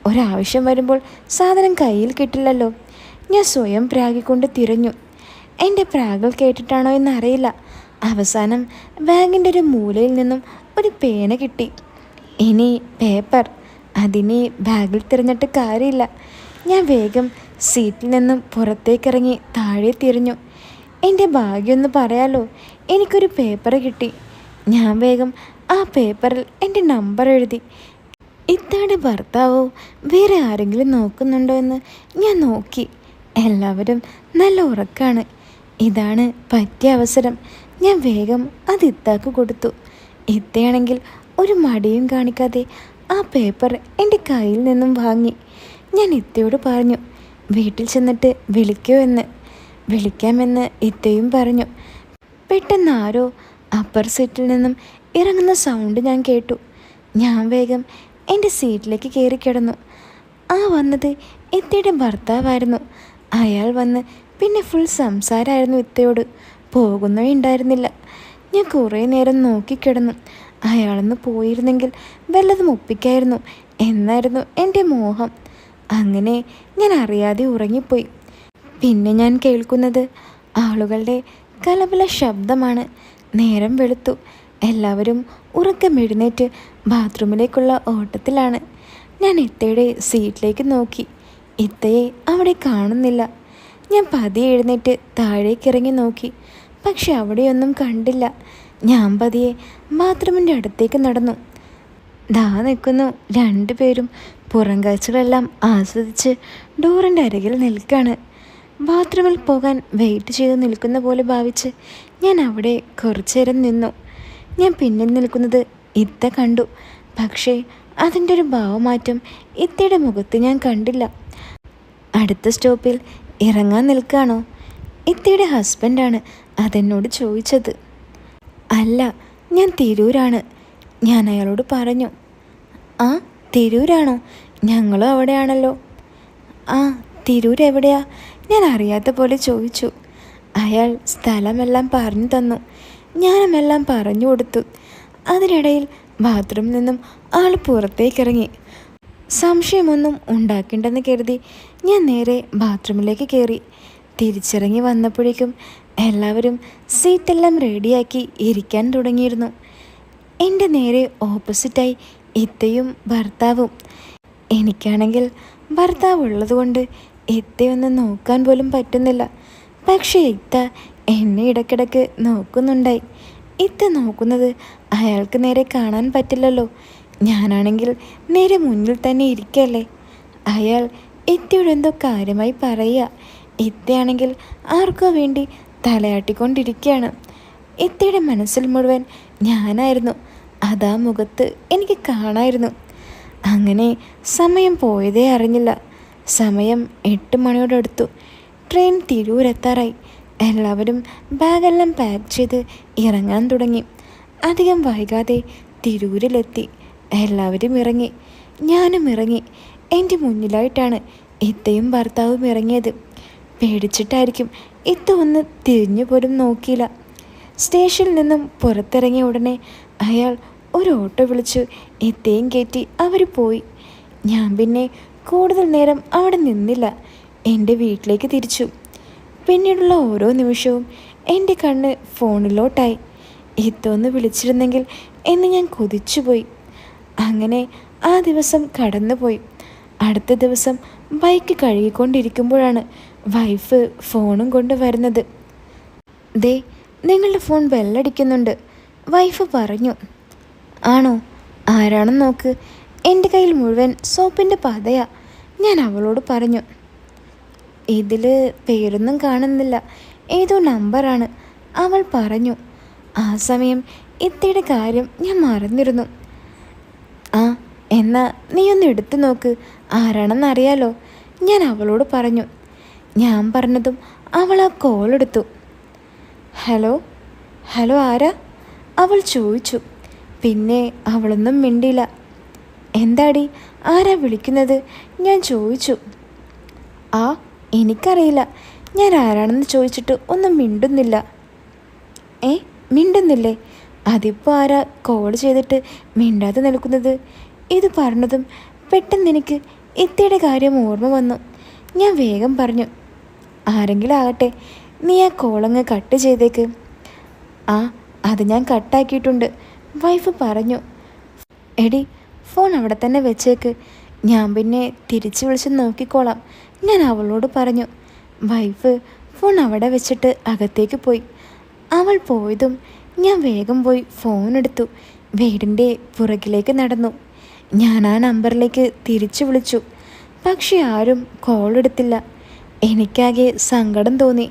ഒരാവശ്യം വരുമ്പോൾ സാധനം കയ്യിൽ കിട്ടില്ലല്ലോ. ഞാൻ സ്വയം പ്രാഗിക്കൊണ്ട് തിരഞ്ഞു. എൻ്റെ പ്രാഗൽ കേട്ടിട്ടാണോ എന്നറിയില്ല, അവസാനം ബാഗിൻ്റെ ഒരു മൂലയിൽ നിന്നും ഒരു പേന കിട്ടി. ഇനി പേപ്പർ, അതിനെ ബാഗിൽ തിരഞ്ഞിട്ട് കാര്യമില്ല. ഞാൻ വേഗം സീറ്റിൽ നിന്നും പുറത്തേക്കിറങ്ങി താഴെ തിരിഞ്ഞു. എൻ്റെ ഭാഗ്യമൊന്ന് പറയാലോ, എനിക്കൊരു പേപ്പർ കിട്ടി. ഞാൻ വേഗം ആ പേപ്പറിൽ എൻ്റെ നമ്പർ എഴുതി. ഇത്തയുടെ ഭർത്താവോ വേറെ ആരെങ്കിലും നോക്കുന്നുണ്ടോ എന്ന് ഞാൻ നോക്കി. എല്ലാവരും നല്ല ഉറക്കാണ്. ഇതാണ് പറ്റിയ അവസരം. ഞാൻ വേഗം അത് ഇത്താക്ക് കൊടുത്തു. ഇത്തയാണെങ്കിൽ ഒരു മടിയും കാണിക്കാതെ ആ പേപ്പർ എൻ്റെ കയ്യിൽ നിന്നും വാങ്ങി. ഞാൻ ഇത്തയോട് പറഞ്ഞു വീട്ടിൽ ചെന്നിട്ട് വിളിക്കോ എന്ന്. വിളിക്കാമെന്ന് ഇത്തയും പറഞ്ഞു. പെട്ടെന്ന് ആരോ അപ്പർ സീറ്റിൽ നിന്നും ഇറങ്ങുന്ന സൗണ്ട് ഞാൻ കേട്ടു. ഞാൻ വേഗം എൻ്റെ സീറ്റിലേക്ക് കയറി കിടന്നു. ആ വന്നത് ഇത്തയുടെ ഭർത്താവായിരുന്നു. അയാൾ വന്ന് പിന്നെ ഫുൾ സംസാരമായിരുന്നു ഇത്തയോട്. പോകുന്നോ ഉണ്ടായിരുന്നില്ല. ഞാൻ കുറേ നേരം നോക്കിക്കിടന്നു. അയാളൊന്ന് പോയിരുന്നെങ്കിൽ വല്ലതും ഒപ്പിക്കായിരുന്നു എന്നായിരുന്നു എൻ്റെ മോഹം. അങ്ങനെ ഞാൻ അറിയാതെ ഉറങ്ങിപ്പോയി. പിന്നെ ഞാൻ കേൾക്കുന്നത് ആളുകളുടെ കലപല ശബ്ദമാണ്. നേരം വെളുത്തു. എല്ലാവരും ഉറക്കമെഴുന്നേറ്റ് ബാത്റൂമിലേക്കുള്ള ഓട്ടത്തിലാണ്. ഞാൻ ഇത്തയുടെ സീറ്റിലേക്ക് നോക്കി. ഇത്തയെ അവിടെ കാണുന്നില്ല. ഞാൻ പതിയെ എഴുന്നേറ്റ് താഴേക്കിറങ്ങി നോക്കി. പക്ഷെ അവിടെയൊന്നും കണ്ടില്ല. ഞാൻ പതിയെ ബാത്റൂമിൻ്റെ അടുത്തേക്ക് നടന്നു. ദാ നിൽക്കുന്നു രണ്ടുപേരും. പുറം കാഴ്ചകളെല്ലാം ആസ്വദിച്ച് ഡോറിൻ്റെ അരികിൽ നിൽക്കാണ്. ബാത്റൂമിൽ പോകാൻ വെയിറ്റ് ചെയ്ത് നിൽക്കുന്ന പോലെ ഭാവിച്ച് ഞാൻ അവിടെ കുറച്ചു നേരം നിന്നു. ഞാൻ പിന്നിൽ നിൽക്കുന്നത് ഇത്ത കണ്ടു. പക്ഷേ അതിൻ്റെ ഒരു ഭാവമാറ്റം ഇത്തയുടെ മുഖത്ത് ഞാൻ കണ്ടില്ല. അടുത്ത സ്റ്റോപ്പിൽ ഇറങ്ങാൻ നിൽക്കുകയാണോ? ഇത്തയുടെ ഹസ്ബൻഡാണ് അതെന്നോട് ചോദിച്ചത്. അല്ല, ഞാൻ തിരൂരാണ്, ഞാൻ അയാളോട് പറഞ്ഞു. ആ, തിരൂരാണോ? ഞങ്ങളും അവിടെയാണല്ലോ. ആ, തിരൂർ എവിടെയാ? ഞാൻ അറിയാത്ത പോലെ ചോദിച്ചു. അയാൾ സ്ഥലമെല്ലാം പറഞ്ഞു തന്നു. ഞാനുമെല്ലാം പറഞ്ഞു കൊടുത്തു. അതിനിടയിൽ ബാത്റൂമിൽ നിന്നും ആൾ പുറത്തേക്കിറങ്ങി. സംശയമൊന്നും ഉണ്ടാക്കേണ്ടെന്ന് കരുതി ഞാൻ നേരെ ബാത്റൂമിലേക്ക് കയറി. തിരിച്ചിറങ്ങി വന്നപ്പോഴേക്കും എല്ലാവരും സീറ്റെല്ലാം റെഡിയാക്കി ഇരിക്കാൻ തുടങ്ങിയിരുന്നു. എൻ്റെ നേരെ ഓപ്പോസിറ്റായി ഇത്തയും ഭർത്താവും. എനിക്കാണെങ്കിൽ ഭർത്താവ് ഉള്ളതുകൊണ്ട് ഇത്തയൊന്ന് നോക്കാൻ പോലും പറ്റുന്നില്ല. പക്ഷേ ഇത്ത എന്നെ ഇടയ്ക്കിടയ്ക്ക് നോക്കുന്നുണ്ടായി. ഇത്ത നോക്കുന്നത് അയാൾക്ക് നേരെ കാണാൻ പറ്റില്ലല്ലോ. ഞാനാണെങ്കിൽ നേരെ മുന്നിൽ തന്നെ ഇരിക്കല്ലേ. അയാൾ ഇത്തയോട് എന്തോ കാര്യമായി പറയുക. ഇത്തയാണെങ്കിൽ ആർക്കോ വേണ്ടി തലയാട്ടിക്കൊണ്ടിരിക്കുകയാണ്. ഇത്തയുടെ മനസ്സിൽ മുഴുവൻ ഞാനായിരുന്നു. അതാ മുഖത്ത് എനിക്ക് കാണായിരുന്നു. അങ്ങനെ സമയം പോയതേ അറിഞ്ഞില്ല. സമയം 8 മണിയോടടുത്തു. ട്രെയിൻ തിരൂരെത്താറായി. എല്ലാവരും ബാഗെല്ലാം പാക്ക് ചെയ്ത് ഇറങ്ങാൻ തുടങ്ങി. അധികം വൈകാതെ തിരൂരിലെത്തി. എല്ലാവരും ഇറങ്ങി. ഞാനും ഇറങ്ങി. എൻ്റെ മുന്നിലായിട്ടാണ് ഇത്തയും ഭർത്താവും ഇറങ്ങിയത്. പേടിച്ചിട്ടായിരിക്കും ഇത്ത ഒന്ന് തിരിഞ്ഞു പോലും നോക്കിയില്ല. സ്റ്റേഷനിൽ നിന്നും പുറത്തിറങ്ങിയ ഉടനെ അയാൾ ഒരു ഓട്ടോ വിളിച്ചു ഇത്തയും കയറ്റി അവർ പോയി. ഞാൻ പിന്നെ കൂടുതൽ നേരം അവിടെ നിന്നില്ല. എൻ്റെ വീട്ടിലേക്ക് തിരിച്ചു. പിന്നീടുള്ള ഓരോ നിമിഷവും എൻ്റെ കണ്ണ് ഫോണിലോട്ടായി. ഇത്തൊന്ന് വിളിച്ചിരുന്നെങ്കിൽ എന്ന് ഞാൻ കൊതിച്ചുപോയി. അങ്ങനെ ആ ദിവസം കടന്നുപോയി. അടുത്ത ദിവസം ബൈക്ക് കഴുകിക്കൊണ്ടിരിക്കുമ്പോഴാണ് വൈഫ് ഫോണും കൊണ്ട് വരുന്നത്. ദേ, നിങ്ങളുടെ ഫോൺ ബെല്ലടിക്കുന്നുണ്ട്, വൈഫ് പറഞ്ഞു. ആണോ? ആരാണെന്ന് നോക്ക്. എൻ്റെ കയ്യിൽ മുഴുവൻ സോപ്പിൻ്റെ പതയാ, ഞാൻ അവളോട് പറഞ്ഞു. ഇതിൽ പേരൊന്നും കാണുന്നില്ല, ഏതോ നമ്പറാണ്, അവൾ പറഞ്ഞു. ആ സമയം ഇത്തയുടെ കാര്യം ഞാൻ മറന്നിരുന്നു. ആ, എന്നാ നീ ഒന്ന് എടുത്തു നോക്ക്, ആരാണെന്നറിയാലോ, ഞാൻ അവളോട് പറഞ്ഞു. ഞാൻ പറഞ്ഞതും അവൾ ആ കോൾ എടുത്തു. ഹലോ ഹലോ, ആരാ? അവൾ ചോദിച്ചു. പിന്നെ അവളൊന്നും മിണ്ടില്ല. എന്താടി, ആരാ വിളിക്കുന്നത്? ഞാൻ ചോദിച്ചു. ആ, എനിക്കറിയില്ല, ഞാൻ ആരാണെന്ന് ചോദിച്ചിട്ട് ഒന്നും മിണ്ടുന്നില്ല. മിണ്ടുന്നില്ലേ? അതിപ്പോൾ ആരാ കോൾ ചെയ്തിട്ട് മിണ്ടാതെ നിൽക്കുന്നത്? ഇത് പറഞ്ഞതും പെട്ടെന്ന് എനിക്ക് ഇത്തയുടെ കാര്യം ഓർമ്മ വന്നു. ഞാൻ വേഗം പറഞ്ഞു, ആരെങ്കിലും ആകട്ടെ, നീ ആ കോളങ്ങ് കട്ട് ചെയ്തേക്ക്. ആ, അത് ഞാൻ കട്ടാക്കിയിട്ടുണ്ട്, വൈഫ് പറഞ്ഞു. എടി, ഫോൺ അവിടെ തന്നെ വെച്ചേക്ക്, ഞാൻ പിന്നെ തിരിച്ചു വിളിച്ച് നോക്കിക്കോളാം, ഞാൻ അവളോട് പറഞ്ഞു. വൈഫ് ഫോൺ അവിടെ വെച്ചിട്ട് അകത്തേക്ക് പോയി. അവൾ പോയതും ഞാൻ വേഗം പോയി ഫോൺ എടുത്തു വീടിൻ്റെ പുറകിലേക്ക് നടന്നു. ഞാൻ ആ നമ്പറിലേക്ക് തിരിച്ചു വിളിച്ചു, പക്ഷെ ആരും കോൾ എടുത്തില്ല. എനിക്കാകെ സങ്കടം തോന്നി.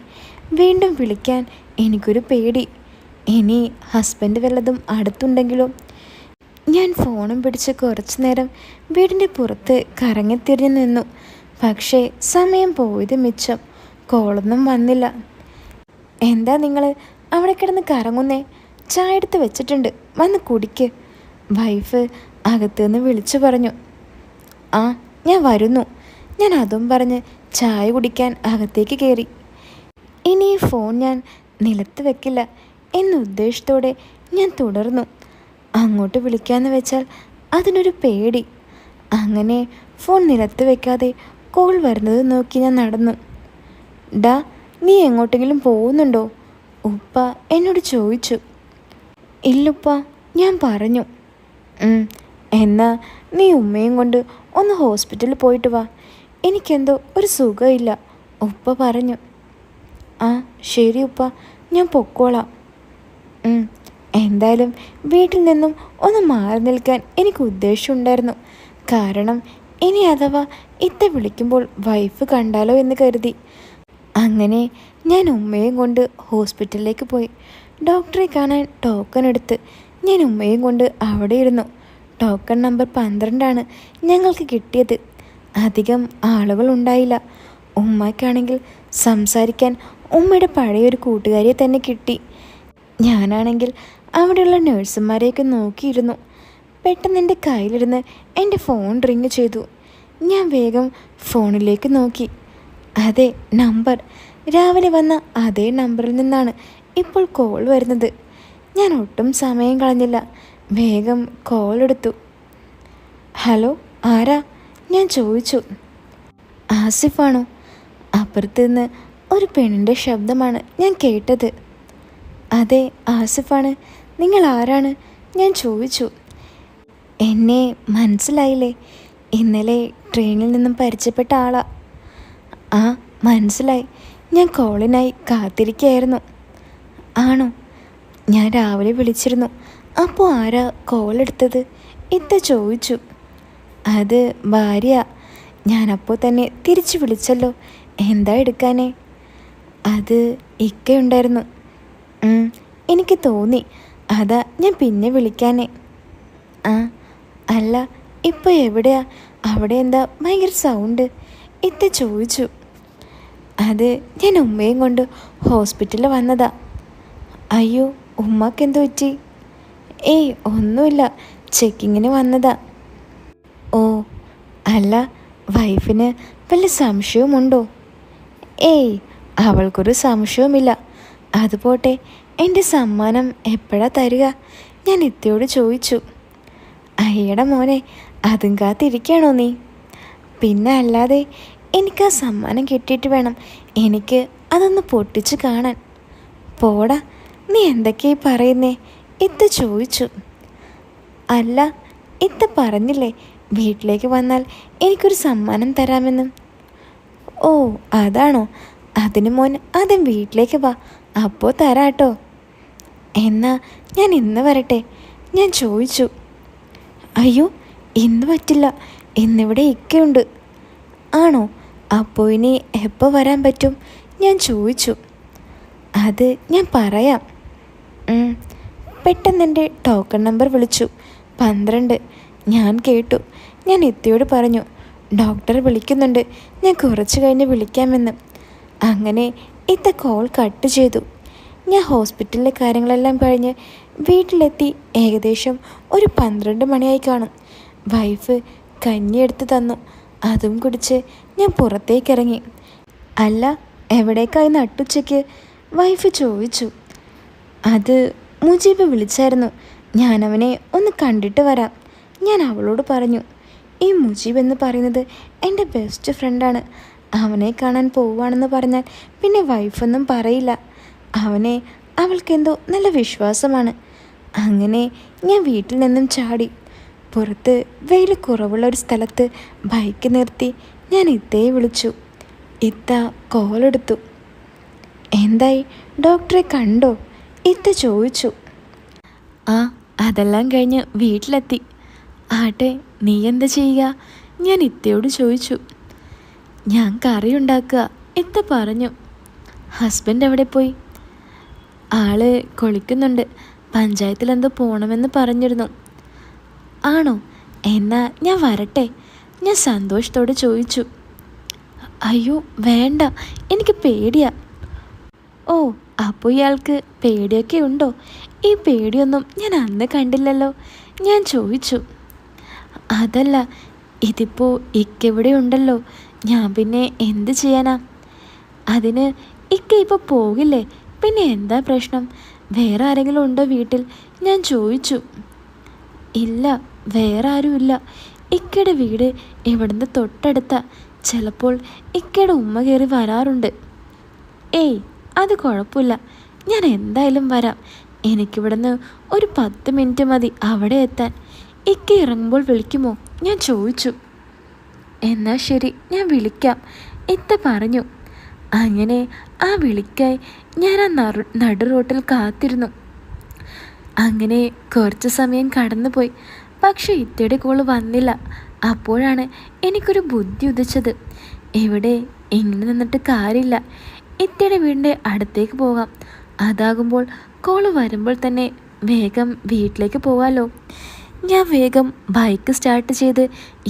വീണ്ടും വിളിക്കാൻ എനിക്കൊരു പേടി. ഇനി ഹസ്ബൻഡ് വല്ലതും അടുത്തുണ്ടെങ്കിലോ? ഞാൻ ഫോണും പിടിച്ച് കുറച്ചു നേരം വീടിൻ്റെ പുറത്ത് കറങ്ങിത്തിരിഞ്ഞു നിന്നു. പക്ഷേ സമയം പോയത് മിച്ചം, കോളൊന്നും വന്നില്ല. എന്താ നിങ്ങൾ അവിടെ കിടന്ന് കറങ്ങുന്നേ? ചായ എടുത്ത് വെച്ചിട്ടുണ്ട്, വന്ന് കുടിക്ക്, വൈഫ് അകത്തുനിന്ന് വിളിച്ചു പറഞ്ഞു. ആ, ഞാൻ വരുന്നു. ഞാൻ അതും പറഞ്ഞ് ചായ കുടിക്കാൻ അകത്തേക്ക് കയറി. ഇനി ഈ ഫോൺ ഞാൻ നിലത്ത് വെക്കില്ല എന്ന ഉദ്ദേശത്തോടെ ഞാൻ തുടർന്നു. അങ്ങോട്ട് വിളിക്കാമെന്ന് വെച്ചാൽ അതിനൊരു പേടി. അങ്ങനെ ഫോൺ നിലത്ത് വെക്കാതെ കോൾ വരുന്നത് നോക്കി ഞാൻ നടന്നു. ഡാ, നീ എങ്ങോട്ടെങ്കിലും പോകുന്നുണ്ടോ? ഉപ്പ എന്നോട് ചോദിച്ചു. ഇല്ലുപ്പ, ഞാൻ പറഞ്ഞു. എന്നാ നീ ഉമ്മയും കൊണ്ട് ഒന്ന് ഹോസ്പിറ്റലിൽ പോയിട്ട് വാ, എനിക്കെന്തോ ഒരു സുഖമില്ല, ഉപ്പ പറഞ്ഞു. ആ, ശരി ഉപ്പ, ഞാൻ പൊക്കോളാം. എന്തായാലും വീട്ടിൽ നിന്നും ഒന്ന് മാറി നിൽക്കാൻ എനിക്ക് ഉദ്ദേശമുണ്ടായിരുന്നു. കാരണം ഇനി അഥവാ ഇത്ത വിളിക്കുമ്പോൾ വൈഫ് കണ്ടാലോ എന്ന് കരുതി. അങ്ങനെ ഞാൻ ഉമ്മയും കൊണ്ട് ഹോസ്പിറ്റലിലേക്ക് പോയി. ഡോക്ടറെ കാണാൻ ടോക്കൺ എടുത്ത് ഞാൻ ഉമ്മയും കൊണ്ട് അവിടെ ഇരുന്നു. ടോക്കൺ നമ്പർ 12 ഞങ്ങൾക്ക് കിട്ടിയത്. അധികം ആളുകളുണ്ടായില്ല. ഉമ്മയ്ക്കാണെങ്കിൽ സംസാരിക്കാൻ ഉമ്മയുടെ പഴയൊരു കൂട്ടുകാരിയെ തന്നെ കിട്ടി. ഞാനാണെങ്കിൽ അവിടെയുള്ള നഴ്സുമാരെയൊക്കെ നോക്കിയിരുന്നു. പെട്ടെന്ന് എൻ്റെ കയ്യിലിരുന്ന് എൻ്റെ ഫോൺ റിങ് ചെയ്തു. ഞാൻ വേഗം ഫോണിലേക്ക് നോക്കി. അതെ, നമ്പർ രാവിലെ വന്ന അതേ നമ്പറിൽ നിന്നാണ് ഇപ്പോൾ കോൾ വരുന്നത്. ഞാൻ ഒട്ടും സമയം കളഞ്ഞില്ല, വേഗം കോൾ എടുത്തു. ഹലോ, ആരാ? ഞാൻ ചോദിച്ചു. ആസിഫാണോ? അപ്പുറത്ത് നിന്ന് ഒരു പെണ്ണിൻ്റെ ശബ്ദമാണ് ഞാൻ കേട്ടത്. അതെ, ആസിഫാണ്. നിങ്ങൾ ആരാണ്? ഞാൻ ചോദിച്ചു. എന്നെ മനസ്സിലായില്ലേ? ഇന്നലെ ട്രെയിനിൽ നിന്നും പരിചയപ്പെട്ട ആളാ. ആ, മനസ്സിലായി. ഞാൻ കോളിനായി കാത്തിരിക്കുകയായിരുന്നു. ആണോ? ഞാൻ രാവിലെ വിളിച്ചിരുന്നു. അപ്പോൾ ആരാ കോൾ എടുത്തത്? ഇത്ത ചോദിച്ചു. അത് ഭാര്യ. ഞാനപ്പോൾ തന്നെ തിരിച്ചു വിളിച്ചല്ലോ, എന്താ എടുക്കാനേ? അത് ഇക്കയുണ്ടായിരുന്നു. എനിക്ക് തോന്നി, അതാ ഞാൻ പിന്നെ വിളിക്കാനേ. ആ, അല്ല, ഇപ്പോൾ എവിടെയാ? അവിടെ എന്താ ഭയങ്കര സൗണ്ട്? ഇത്ത ചോദിച്ചു. അത് ഞാൻ ഉമ്മയും കൊണ്ട് ഹോസ്പിറ്റലിൽ വന്നതാ. അയ്യോ, ഉമ്മക്കെന്തോ പറ്റി? ഏയ്, ഒന്നുമില്ല, ചെക്കിങ്ങിന് വന്നതാ. ഓ, അല്ല, വൈഫിന് വല്ല സംശയവുമുണ്ടോ? ഏയ്, അവൾക്കൊരു സംശയവുമില്ല. അതുപോട്ടെ, എൻ്റെ സമ്മാനം എപ്പോഴാ തരിക? ഞാൻ ഇത്തയോട് ചോദിച്ചു. അയ്യട മോനെ, അതും കാത്തിരിക്കുകയാണോ നീ? പിന്നെ അല്ലാതെ, എനിക്ക് ആ സമ്മാനം കിട്ടിയിട്ട് വേണം എനിക്ക് അതൊന്ന് പൊട്ടിച്ച് കാണാൻ. പോടാ, നീ എന്തൊക്കെയായി പറയുന്നേ? ഇത്ത ചോദിച്ചു. അല്ല, ഇത്ത പറഞ്ഞില്ലേ വീട്ടിലേക്ക് വന്നാൽ എനിക്കൊരു സമ്മാനം തരാമെന്നും. ഓ അതാണോ? അതിന് മോൻ ആദ്യം വീട്ടിലേക്ക് വാ, അപ്പോൾ തരാട്ടോ. എന്നാ ഞാൻ ഇന്ന് വരട്ടെ? ഞാൻ ചോദിച്ചു. അയ്യോ ഇന്ന് പറ്റില്ല, ഇന്നിവിടെ ഇക്കയുണ്ട്. ആണോ? അപ്പോൾ ഇനി എപ്പോൾ വരാൻ പറ്റും? ഞാൻ ചോദിച്ചു. അത് ഞാൻ പറയാം. പെട്ടെന്ന് എൻ്റെ ടോക്കൺ നമ്പർ വിളിച്ചു. 12. ഞാൻ കേട്ടു. ഞാൻ ഇത്തയോട് പറഞ്ഞു, ഡോക്ടർ വിളിക്കുന്നുണ്ട്, ഞാൻ കുറച്ച് കഴിഞ്ഞ് വിളിക്കാമെന്ന്. അങ്ങനെ ഇത്ത കോൾ കട്ട് ചെയ്തു. ഞാൻ ഹോസ്പിറ്റലിലെ കാര്യങ്ങളെല്ലാം കഴിഞ്ഞ് വീട്ടിലെത്തി ഏകദേശം ഒരു 12 മണിയായി കാണും. വൈഫ് കഞ്ഞി എടുത്ത് തന്നു. അതും കുടിച്ച് ഞാൻ പുറത്തേക്കിറങ്ങി. അല്ല, എവിടേക്കായി നട്ടുച്ചയ്ക്ക്? വൈഫ് ചോദിച്ചു. അത് മുജീബ് വിളിച്ചായിരുന്നു, ഞാനവനെ ഒന്ന് കണ്ടിട്ട് വരാം. ഞാൻ അവളോട് പറഞ്ഞു. ഈ മുജീബ് എന്ന് പറയുന്നത് എൻ്റെ ബെസ്റ്റ് ഫ്രണ്ടാണ്. അവനെ കാണാൻ പോവുകയാണെന്ന് പറഞ്ഞാൽ പിന്നെ വൈഫൊന്നും പറയില്ല. അവനെ അവൾക്കെന്തോ നല്ല വിശ്വാസമാണ്. അങ്ങനെ ഞാൻ വീട്ടിൽ നിന്നും ചാടി. പുറത്ത് വെയിൽ കുറവുള്ള ഒരു സ്ഥലത്ത് ബൈക്ക് നിർത്തി ഞാൻ ഇത്തയെ വിളിച്ചു. ഇത്ത കോളെടുത്തു. എന്തായി, ഡോക്ടറെ കണ്ടോ? ഇത്ത ചോദിച്ചു. ആ, അതെല്ലാം കഴിഞ്ഞ് വീട്ടിലെത്തി. ആട്ടെ, നീ എന്താ ചെയ്യുക? ഞാൻ ഇത്തയോട് ചോദിച്ചു. ഞാൻ കറി ഉണ്ടാക്കുക, ഇത്ത പറഞ്ഞു. ഹസ്ബൻഡ് എവിടെ പോയി? ആള് കുളിക്കുന്നുണ്ട്, പഞ്ചായത്തിലെന്തോ പോകണമെന്ന് പറഞ്ഞിരുന്നു. ആണോ? എന്നാ ഞാൻ വരട്ടെ? ഞാൻ സന്തോഷത്തോടെ ചോദിച്ചു. അയ്യോ വേണ്ട, എനിക്ക് പേടിയാ. ഓ, അപ്പോൾ ഇയാൾക്ക് പേടിയൊക്കെ ഉണ്ടോ? ഈ പേടിയൊന്നും ഞാൻ അന്ന് കണ്ടില്ലല്ലോ. ഞാൻ ചോദിച്ചു. അതല്ല, ഇതിപ്പോൾ ഇക്കിവിടെ ഉണ്ടല്ലോ, ഞാൻ പിന്നെ എന്ത് ചെയ്യാനാ? അതിന് ഇക്ക ഇപ്പോൾ പോകില്ലേ, പിന്നെ എന്താ പ്രശ്നം? വേറെ ആരെങ്കിലും ഉണ്ടോ വീട്ടിൽ? ഞാൻ ചോദിച്ചു. ഇല്ല, വേറെ ആരുമില്ല. ഇക്കയുടെ വീട് ഇവിടുന്ന് തൊട്ടടുത്താ. ചിലപ്പോൾ ഇക്കയുടെ ഉമ്മ കയറി വരാറുണ്ട്. ഏയ്, അത് കുഴപ്പമില്ല, ഞാൻ എന്തായാലും വരാം. എനിക്കിവിടുന്ന് ഒരു 10 മിനിറ്റ് മതി അവിടെ എത്താൻ. ഇക്ക ഇറങ്ങുമ്പോൾ വിളിക്കുമോ? ഞാൻ ചോദിച്ചു. എന്നാൽ ശരി, ഞാൻ വിളിക്കാം, ഇത്ത പറഞ്ഞു. അങ്ങനെ ആ വിളിക്കായി ഞാൻ ആ നടു റോട്ടിൽ കാത്തിരുന്നു. അങ്ങനെ കുറച്ച് സമയം കടന്നുപോയി. പക്ഷെ ഇത്തയുടെ കോള് വന്നില്ല. അപ്പോഴാണ് എനിക്കൊരു ബുദ്ധി ഉദിച്ചത്. ഇവിടെ ഇങ്ങനെ നിന്നിട്ട് കാര്യമില്ല, ഇത്തയുടെ വീടിൻ്റെ അടുത്തേക്ക് പോകാം. അതാകുമ്പോൾ കോള് വരുമ്പോൾ തന്നെ വേഗം വീട്ടിലേക്ക് പോകാമല്ലോ. ഞാൻ വേഗം ബൈക്ക് സ്റ്റാർട്ട് ചെയ്ത്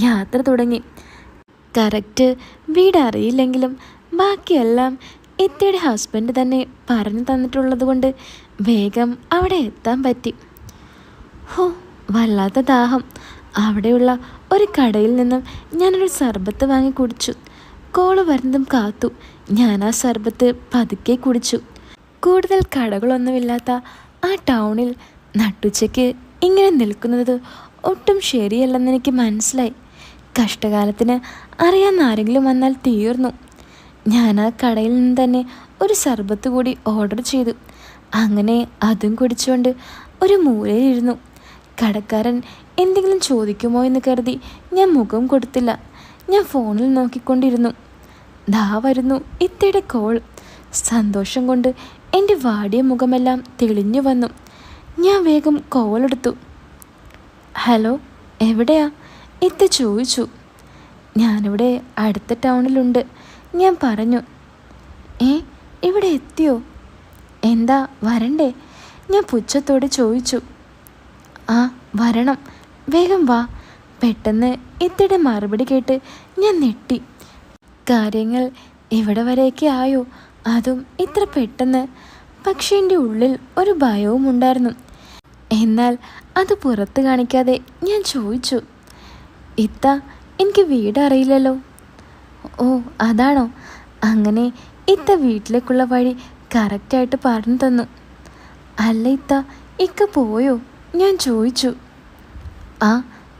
യാത്ര തുടങ്ങി. കറക്റ്റ് വീട് അറിയില്ലെങ്കിലും ബാക്കിയെല്ലാം ഇത്തയുടെ ഹസ്ബൻഡ് തന്നെ പറഞ്ഞു തന്നിട്ടുള്ളത് കൊണ്ട് വേഗം അവിടെ എത്താൻ പറ്റി. ഹോ, വല്ലാത്ത ദാഹം. അവിടെയുള്ള ഒരു കടയിൽ നിന്നും ഞാനൊരു സർബത്ത് വാങ്ങി കുടിച്ചു. കോള് വരുന്നതും കാത്തു. ഞാൻ ആ സർബത്ത് പതുക്കെ കുടിച്ചു. കൂടുതൽ കടകളൊന്നുമില്ലാത്ത ആ ടൗണിൽ നട്ടുച്ചയ്ക്ക് ഇങ്ങനെ നിൽക്കുന്നത് ഒട്ടും ശരിയല്ലെന്ന് എനിക്ക് മനസ്സിലായി. കഷ്ടകാലത്തിന് അറിയാവുന്ന ആരെങ്കിലും വന്നാൽ തീർന്നു. ഞാൻ ആ കടയിൽ നിന്ന് തന്നെ ഒരു സർബത്ത് കൂടി ഓർഡർ ചെയ്തു. അങ്ങനെ അതും കുടിച്ചുകൊണ്ട് ഒരു മൂലയിലിരുന്നു. കടക്കാരൻ എന്തെങ്കിലും ചോദിക്കുമോ എന്ന് കരുതി ഞാൻ മുഖം കൊടുത്തില്ല. ഞാൻ ഫോണിൽ നോക്കിക്കൊണ്ടിരുന്നു. ദാ വരുന്നു ഇത്തയുടെ കോൾ. സന്തോഷം കൊണ്ട് എൻ്റെ വാടിയ മുഖമെല്ലാം തെളിഞ്ഞു വന്നു. ഞാൻ വേഗം കോളെടുത്തു. ഹലോ, എവിടെയാ? ഇത്ത ചോദിച്ചു. ഞാനിവിടെ അടുത്ത ടൗണിലുണ്ട്, ഞാൻ പറഞ്ഞു. ഇവിടെ എത്തിയോ? എന്താ, വരണ്ടേ? ഞാൻ പുച്ഛത്തോടെ ചോദിച്ചു. ആ, വരണം, വേഗം വാ. പെട്ടെന്ന് ഇത്തയുടെ മറുപടി കേട്ട് ഞാൻ ഞെട്ടി. കാര്യങ്ങൾ ഇവിടെ വരെയൊക്കെ ആയോ? അതും ഇത്ര പെട്ടെന്ന്? പക്ഷേ എൻ്റെ ഉള്ളിൽ ഒരു ഭയവും ഉണ്ടായിരുന്നു. എന്നാൽ അത് പുറത്ത് കാണിക്കാതെ ഞാൻ ചോദിച്ചു. ഇത്ത, എനിക്ക് വീട് അറിയില്ലല്ലോ. ഓ അതാണോ? അങ്ങനെ ഇത്ത വീട്ടിലേക്കുള്ള വഴി കറക്റ്റായിട്ട് പറഞ്ഞു തന്നു. അല്ല ഇത്ത, ഇക്ക പോയോ? ഞാൻ ചോദിച്ചു. ആ,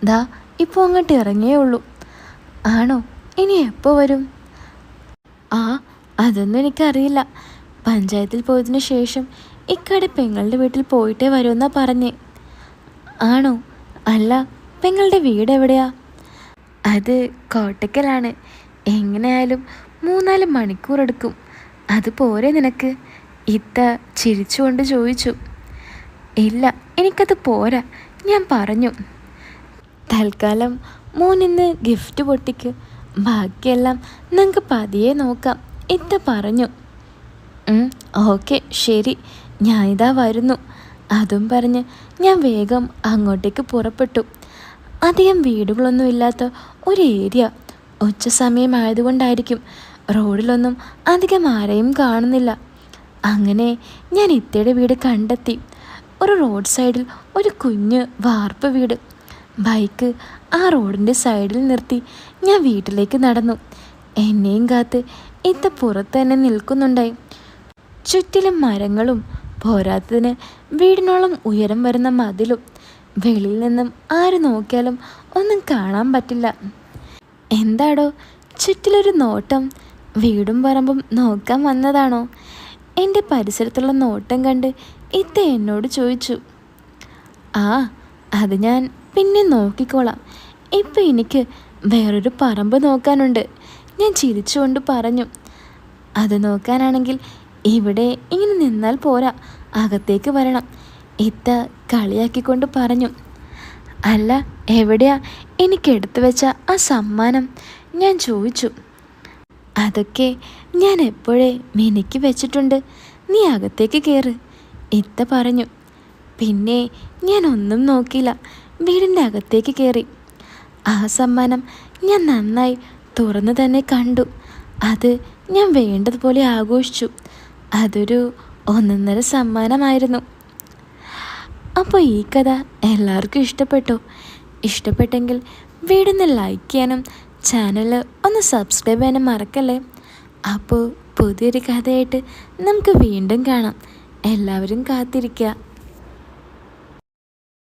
ദാ ഇപ്പോൾ അങ്ങോട്ട് ഇറങ്ങിയേ ഉള്ളൂ. ആണോ? ഇനി എപ്പോൾ വരും? ആ, അതൊന്നും എനിക്കറിയില്ല. പഞ്ചായത്തിൽ പോയതിനു ശേഷം ഇക്കയുടെ പെങ്ങളുടെ വീട്ടിൽ പോയിട്ടേ വരുമെന്നാ പറഞ്ഞേ. ആണോ? അല്ല, പെങ്ങളുടെ വീട് എവിടെയാ? അത് കോട്ടക്കലാണ്. എങ്ങനെയായാലും 3-4 മണിക്കൂർ എടുക്കും. അത് പോരെ നിനക്ക്? ഇത്ത ചിരിച്ചുകൊണ്ട് ചോദിച്ചു. ഇല്ല, എനിക്കത് പോരാ, ഞാൻ പറഞ്ഞു. തൽക്കാലം മോനിന്ന് ഗിഫ്റ്റ് പൊട്ടിക്ക്, ബാക്കിയെല്ലാം നമുക്ക് പതിയെ നോക്കാം, ഇത്ത പറഞ്ഞു. ഓക്കെ ശരി, ഞാൻ ഇതാ വരുന്നു. അതും പറഞ്ഞ് ഞാൻ വേഗം അങ്ങോട്ടേക്ക് പുറപ്പെട്ടു. അധികം വീടുകളൊന്നും ഇല്ലാത്ത ഒരു ഏരിയ. ഉച്ച സമയമായതുകൊണ്ടായിരിക്കും റോഡിലൊന്നും അധികം ആരെയും കാണുന്നില്ല. അങ്ങനെ ഞാൻ ഇത്തയുടെ വീട് കണ്ടെത്തി. ഒരു റോഡ് സൈഡിൽ ഒരു കുഞ്ഞ് വാർപ്പ് വീട്. ബൈക്ക് ആ റോഡിൻ്റെ സൈഡിൽ നിർത്തി ഞാൻ വീട്ടിലേക്ക് നടന്നു. എന്നെയും കാത്ത് ഇത്ത പുറത്ത് തന്നെ നിൽക്കുന്നുണ്ടായി. ചുറ്റിലും മരങ്ങളും പോരാത്തതിന് വീടിനോളം ഉയരം വരുന്ന മതിലും. വെളിയിൽ നിന്നും ആര് നോക്കിയാലും ഒന്നും കാണാൻ പറ്റില്ല. എന്താടോ ചുറ്റിലൊരു നോട്ടം? വീടും പറമ്പും നോക്കാൻ വന്നതാണോ? എൻ്റെ പരിസരത്തുള്ള നോട്ടം കണ്ട് ഇത്ത എന്നോട് ചോദിച്ചു. ആ, അത് ഞാൻ പിന്നെ നോക്കിക്കോളാം, ഇപ്പം എനിക്ക് വേറൊരു പറമ്പ് നോക്കാനുണ്ട്, ഞാൻ ചിരിച്ചുകൊണ്ട് പറഞ്ഞു. അത് നോക്കാനാണെങ്കിൽ ഇവിടെ ഇങ്ങനെ നിന്നാൽ പോരാ, അകത്തേക്ക് വരണം, ഇത്ത കളിയാക്കിക്കൊണ്ട് പറഞ്ഞു. അല്ല, എവിടെയാ എനിക്കെടുത്തു വെച്ച ആ സമ്മാനം? ഞാൻ ചോദിച്ചു. അതൊക്കെ ഞാൻ എപ്പോഴേ മിനിക്ക് വെച്ചിട്ടുണ്ട്, നീ അകത്തേക്ക് കയറ്, ഇത്ത പറഞ്ഞു. പിന്നെ ഞാൻ ഒന്നും നോക്കിയില്ല, വീടിൻ്റെ അകത്തേക്ക് കയറി. ആ സമ്മാനം ഞാൻ നന്നായി തുറന്നു തന്നെ കണ്ടു. അത് ഞാൻ വേണ്ടതുപോലെ ആഘോഷിച്ചു. അതൊരു ഒന്നൊന്നര സമ്മാനമായിരുന്നു. അപ്പോൾ ഈ കഥ എല്ലാവർക്കും ഇഷ്ടപ്പെട്ടോ? ഇഷ്ടപ്പെട്ടെങ്കിൽ വീഡിയോ ലൈക്ക് ചെയ്യാനും ചാനൽ ഒന്ന് സബ്സ്ക്രൈബ് ചെയ്യാനും മറക്കല്ലേ. അപ്പോൾ പുതിയൊരു കഥയായിട്ട് നമുക്ക് വീണ്ടും കാണാം. എല്ലാവരും കാത്തിരിക്കുക.